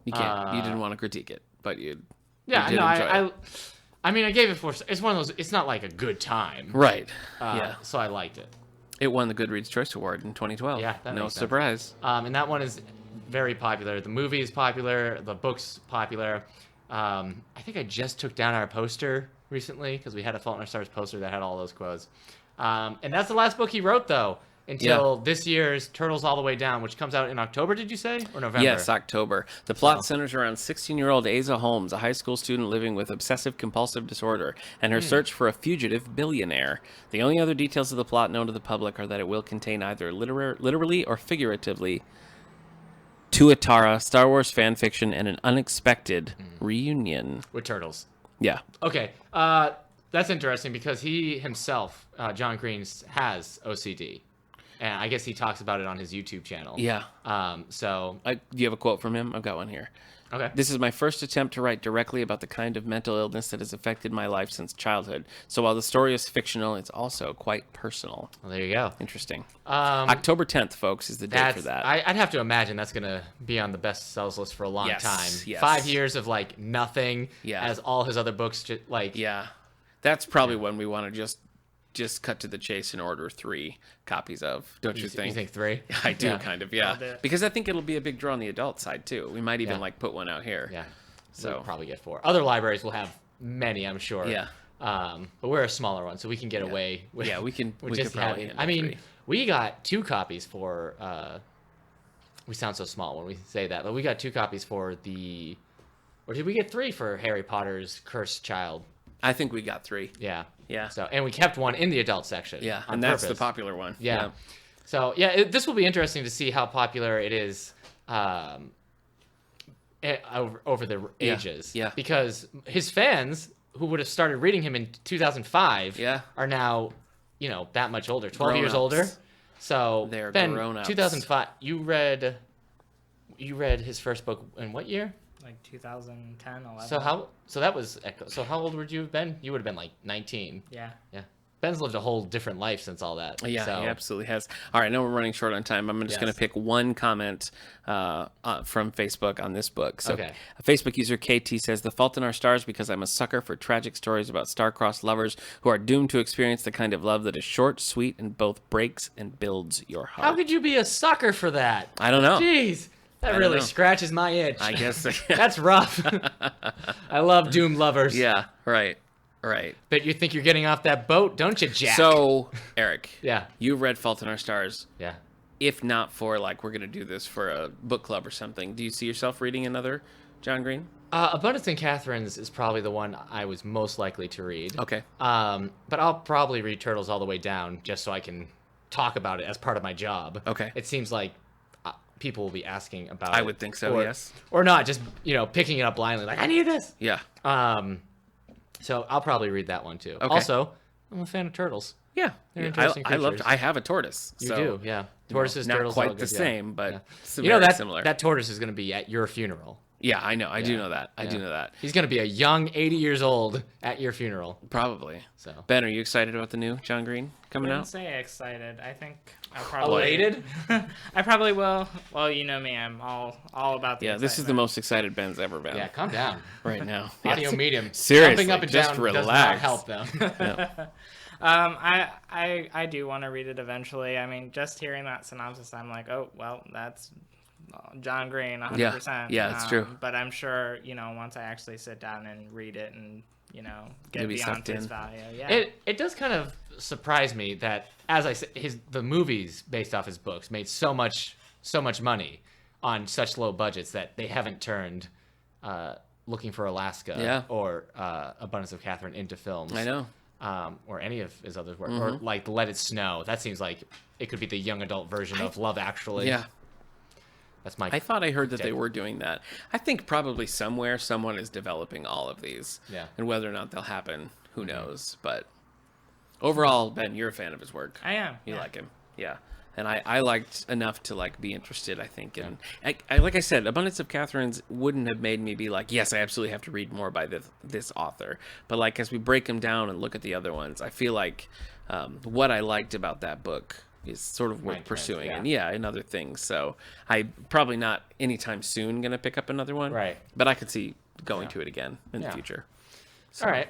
You can't. You didn't want to critique it, but you. Yeah. you did No, enjoy it. I mean, I gave it 4 stars. It's one of those. It's not like a good time. Right. Yeah. So I liked it. It won the Goodreads Choice Award in 2012. Yeah, that no makes sense. surprise. And that one is very popular. The movie is popular. The book's popular. I think I just took down our poster recently because we had a Fault in Our Stars poster that had all those quotes. And that's the last book he wrote, though, until this year's Turtles All the Way Down, which comes out in October, did you say? Or November? Yes, October. The plot centers around 16-year-old Asa Holmes, a high school student living with obsessive-compulsive disorder, and her search for a fugitive billionaire. The only other details of the plot known to the public are that it will contain either literally or figuratively Tuatara, Star Wars fan fiction, and an unexpected reunion. With Turtles. Yeah. Okay. That's interesting because he himself, John Green, has OCD. And I guess he talks about it on his YouTube channel. Yeah. So, Do you have a quote from him? I've got one here. okay. This is my first attempt to write directly about the kind of mental illness that has affected my life since childhood. So while the story is fictional, it's also quite personal. Well, there you go. Interesting. October 10th, folks, is the date for that. I'd have to imagine that's going to be on the best sells list for a long Yes, time. yes. 5 years of, like, nothing. Yeah. As all his other books, like... Yeah. That's probably when we want to just cut to the chase and order 3 copies of, don't you think? You think 3? I do, Yeah. kind of, yeah. I'll do it. Because I think it'll be a big draw on the adult side, too. We might even, Yeah. like, put one out here. Yeah. So- We'll probably get 4. Other libraries will have many, I'm sure. Yeah. But we're a smaller one, so we can get away with... Yeah, we can- with we just could probably having... handle I mean, 3. we got 2 copies for... we sound so small when we say that, but we got 2 copies for the... Or did we get 3 for Harry Potter's Cursed Child? I think we got 3. Yeah. Yeah. So, and we kept one in the adult section. Yeah, on and that's the purpose. popular one. Yeah. So yeah, this will be interesting to see how popular it is over the Yeah, ages. yeah. Because his fans who would have started reading him in 2005 Yeah. are now, that much older, 12 years older. Grown-ups. So They're Ben, grown-ups. 2005. You read his first book in what year? like 2010, 11. So how? So that was Echo. So how old would you have been? You would have been like 19. Yeah. Yeah. Ben's lived a whole different life since all that. Yeah, so. he absolutely has. All right, I know we're running short on time. I'm just going to pick one comment from Facebook on this book. So, Okay. A Facebook user KT says, "The Fault in Our Stars because I'm a sucker for tragic stories about star-crossed lovers who are doomed to experience the kind of love that is short, sweet, and both breaks and builds your heart." How could you be a sucker for that? I don't know. Jeez, that don't really know. scratches my itch. I guess. That's rough. I love doomed lovers. Yeah, right. But you think you're getting off that boat, don't you, Jack? So, Eric. Yeah. You read Fault in Our Stars. Yeah. If not for, like, we're going to do this for a book club or something, do you see yourself reading another John Green? Abundance in Catherine's is probably the one I was most likely to read. Okay. But I'll probably read Turtles All the Way Down just so I can talk about it as part of my job. Okay. It seems like people will be asking about it. I would think so, or, yes. Or not, just, picking it up blindly, like, I need this. Yeah. So I'll probably read that one too. Okay. Also, I'm a fan of turtles. Yeah. They're interesting I loved. creatures. I have a tortoise. You so, do, yeah. Tortoises, not turtles, quite all the good, yeah. same, but Yeah. it's You know very that similar. that tortoise is going to be at your funeral. Yeah, I know. I do know that. I do Yeah. know that. He's going to be a young 80 years old at your funeral. Probably. So. Ben, are you excited about the new John Green coming Wouldn't out? say excited. I think I probably Elated? I probably will. Well, you know me. I'm all about the Yeah, this is the excitement. most excited Ben's ever been. Yeah, calm down. Right now. Audio medium. Seriously, Jumping up and just down does not relax. help them. I do want to read it eventually. I mean, just hearing that synopsis, I'm like, oh well, that's John Green, 100%. Yeah, it's true. But I'm sure once I actually sit down and read it and get You'll be beyond sucked face in. value. Yeah. It does kind of surprise me that, as I said, the movies based off his books made so much money on such low budgets that they haven't turned Looking for Alaska or Abundance of Catherine into films. I know. Or any of his other work, or like Let It Snow. That seems like it could be the young adult version of Love Actually. Yeah. That's my. I thought I heard that they were doing that. I think probably somewhere someone is developing all of these. Yeah. And whether or not they'll happen, who knows? But overall, Ben, you're a fan of his work. I am. You yeah. like him. Yeah. And I liked enough to like be interested, I think. And I like I said, Abundance of Catherine's wouldn't have made me be like, yes, I absolutely have to read more by this author. But like as we break them down and look at the other ones, I feel like what I liked about that book is sort of worth pursuing. And and other things. So I probably not anytime soon going to pick up another one. Right. But I could see going to it again in the future. So, All right.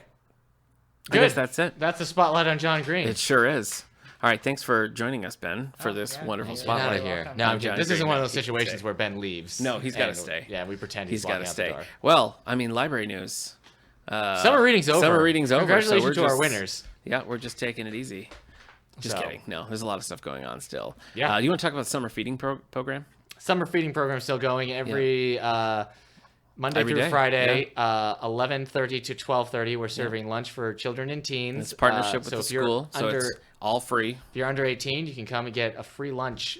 I guess that's it. That's the spotlight on John Green. It sure is. All right, thanks for joining us, Ben, for this wonderful Get out spotlight. of here. welcome. No, I'm John kidding. This Green, isn't one of man. those He can situations stay. where Ben leaves. No, he's gotta And, stay. Yeah, we pretend He's got got to to stay. The door. Well, I mean, library news. Summer reading's over. Summer reading's over. Congratulations so we're to just, our winners. Yeah, we're just taking it easy. Just So- kidding. No, there's a lot of stuff going on still. Yeah. Do you want to talk about the summer feeding program? Summer feeding program still going every Monday Every through day, Friday, 11:30 to 12:30. We're serving lunch for children and teens. It's a partnership with so the if you're school, so under, it's all free. If you're under 18, you can come and get a free lunch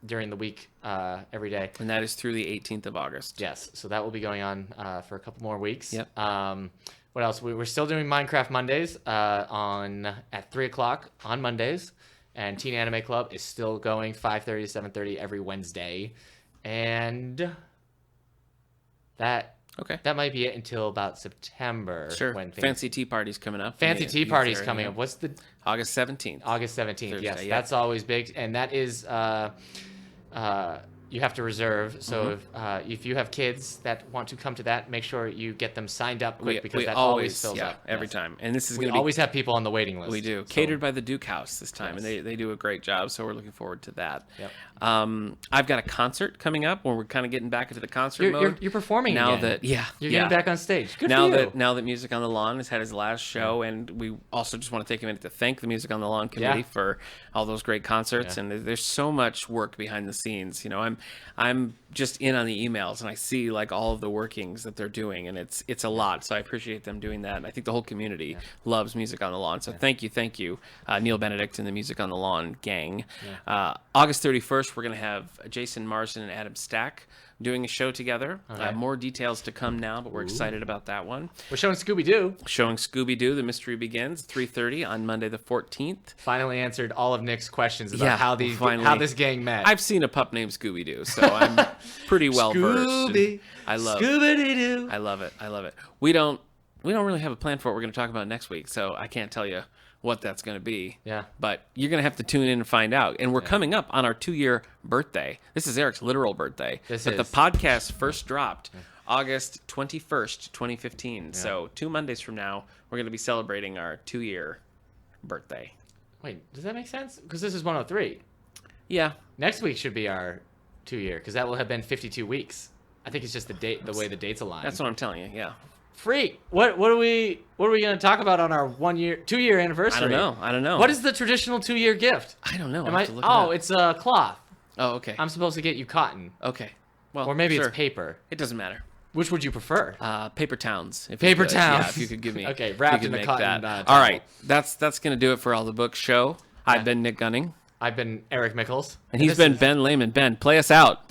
during the week every day. And that is through the 18th of August. Yes, so that will be going on for a couple more weeks. Yep. What else? We're still doing Minecraft Mondays at 3 o'clock on Mondays, and Teen Anime Club is still going 5:30 to 7:30 every Wednesday, and that might be it until about September. Sure. When Fancy Tea Party's coming up. Fancy in the Tea youth Party's area. coming up. What's the August 17th. August 17th? Thursday, Yes, yeah. that's always big, and that is you have to reserve. So if you have kids that want to come to that, make sure you get them signed up quick because that always fills up every Yes. time. And this is We going to be always have people on the waiting list. We do. So- Catered by the Duke House this time, Yes. and they do a great job, so we're looking forward to that. Yep. I've got a concert coming up where we're kind of getting back into the concert mode. You're performing now again. that You're yeah. getting back on stage. Good now for you. that Music on the Lawn has had his last show, and we also just want to take a minute to thank the Music on the Lawn committee Yeah. for all those great concerts. Yeah. And there's so much work behind the scenes. I'm just in on the emails, and I see like all of the workings that they're doing, and it's a lot. So I appreciate them doing that, and I think the whole community loves Music on the Lawn. So thank you, Neil Benedict and the Music on the Lawn gang. August 31st, we're gonna have Jason Marsden and Adam Stack doing a show together. More details to come now, but we're excited about that one. We're showing Scooby-Doo. Showing Scooby-Doo, The Mystery Begins, 3:30 on Monday the 14th. Finally answered all of Nick's questions about Yeah, how finally. this gang met. I've seen a pup named Scooby-Doo, so I'm pretty well versed. Scooby, I love Scooby-Doo. I love it. We don't really have a plan for what we're going to talk about next week, so I can't tell you what that's going to be. Yeah. But you're going to have to tune in and find out. And we're coming up on our 2-year birthday. This is Eric's literal birthday. This but is. the podcast first dropped August 21st, 2015. So 2 Mondays from now, we're going to be celebrating our 2-year birthday. Wait, does that make sense? Because this is 103. Yeah. Next week should be our 2-year, because that will have been 52 weeks. I think it's just the way the dates align. That's what I'm telling you. Yeah. Freak. What are we going to talk about on our 2-year anniversary? I don't know. What is the traditional 2-year gift? I don't know. It's a cloth. Oh, okay. I'm supposed to get you cotton. Okay. Well, Or maybe sure. it's paper. It doesn't matter. Which would you prefer? Paper towns. If Paper you could. towns. Yeah, if you could give me. Okay, if wrapped you in could a make cotton, that. towel. All right, that's gonna do it for All the Books show. I've been Nick Gunning, I've been Eric Mickles. and he's been Ben Layman. Ben, play us out.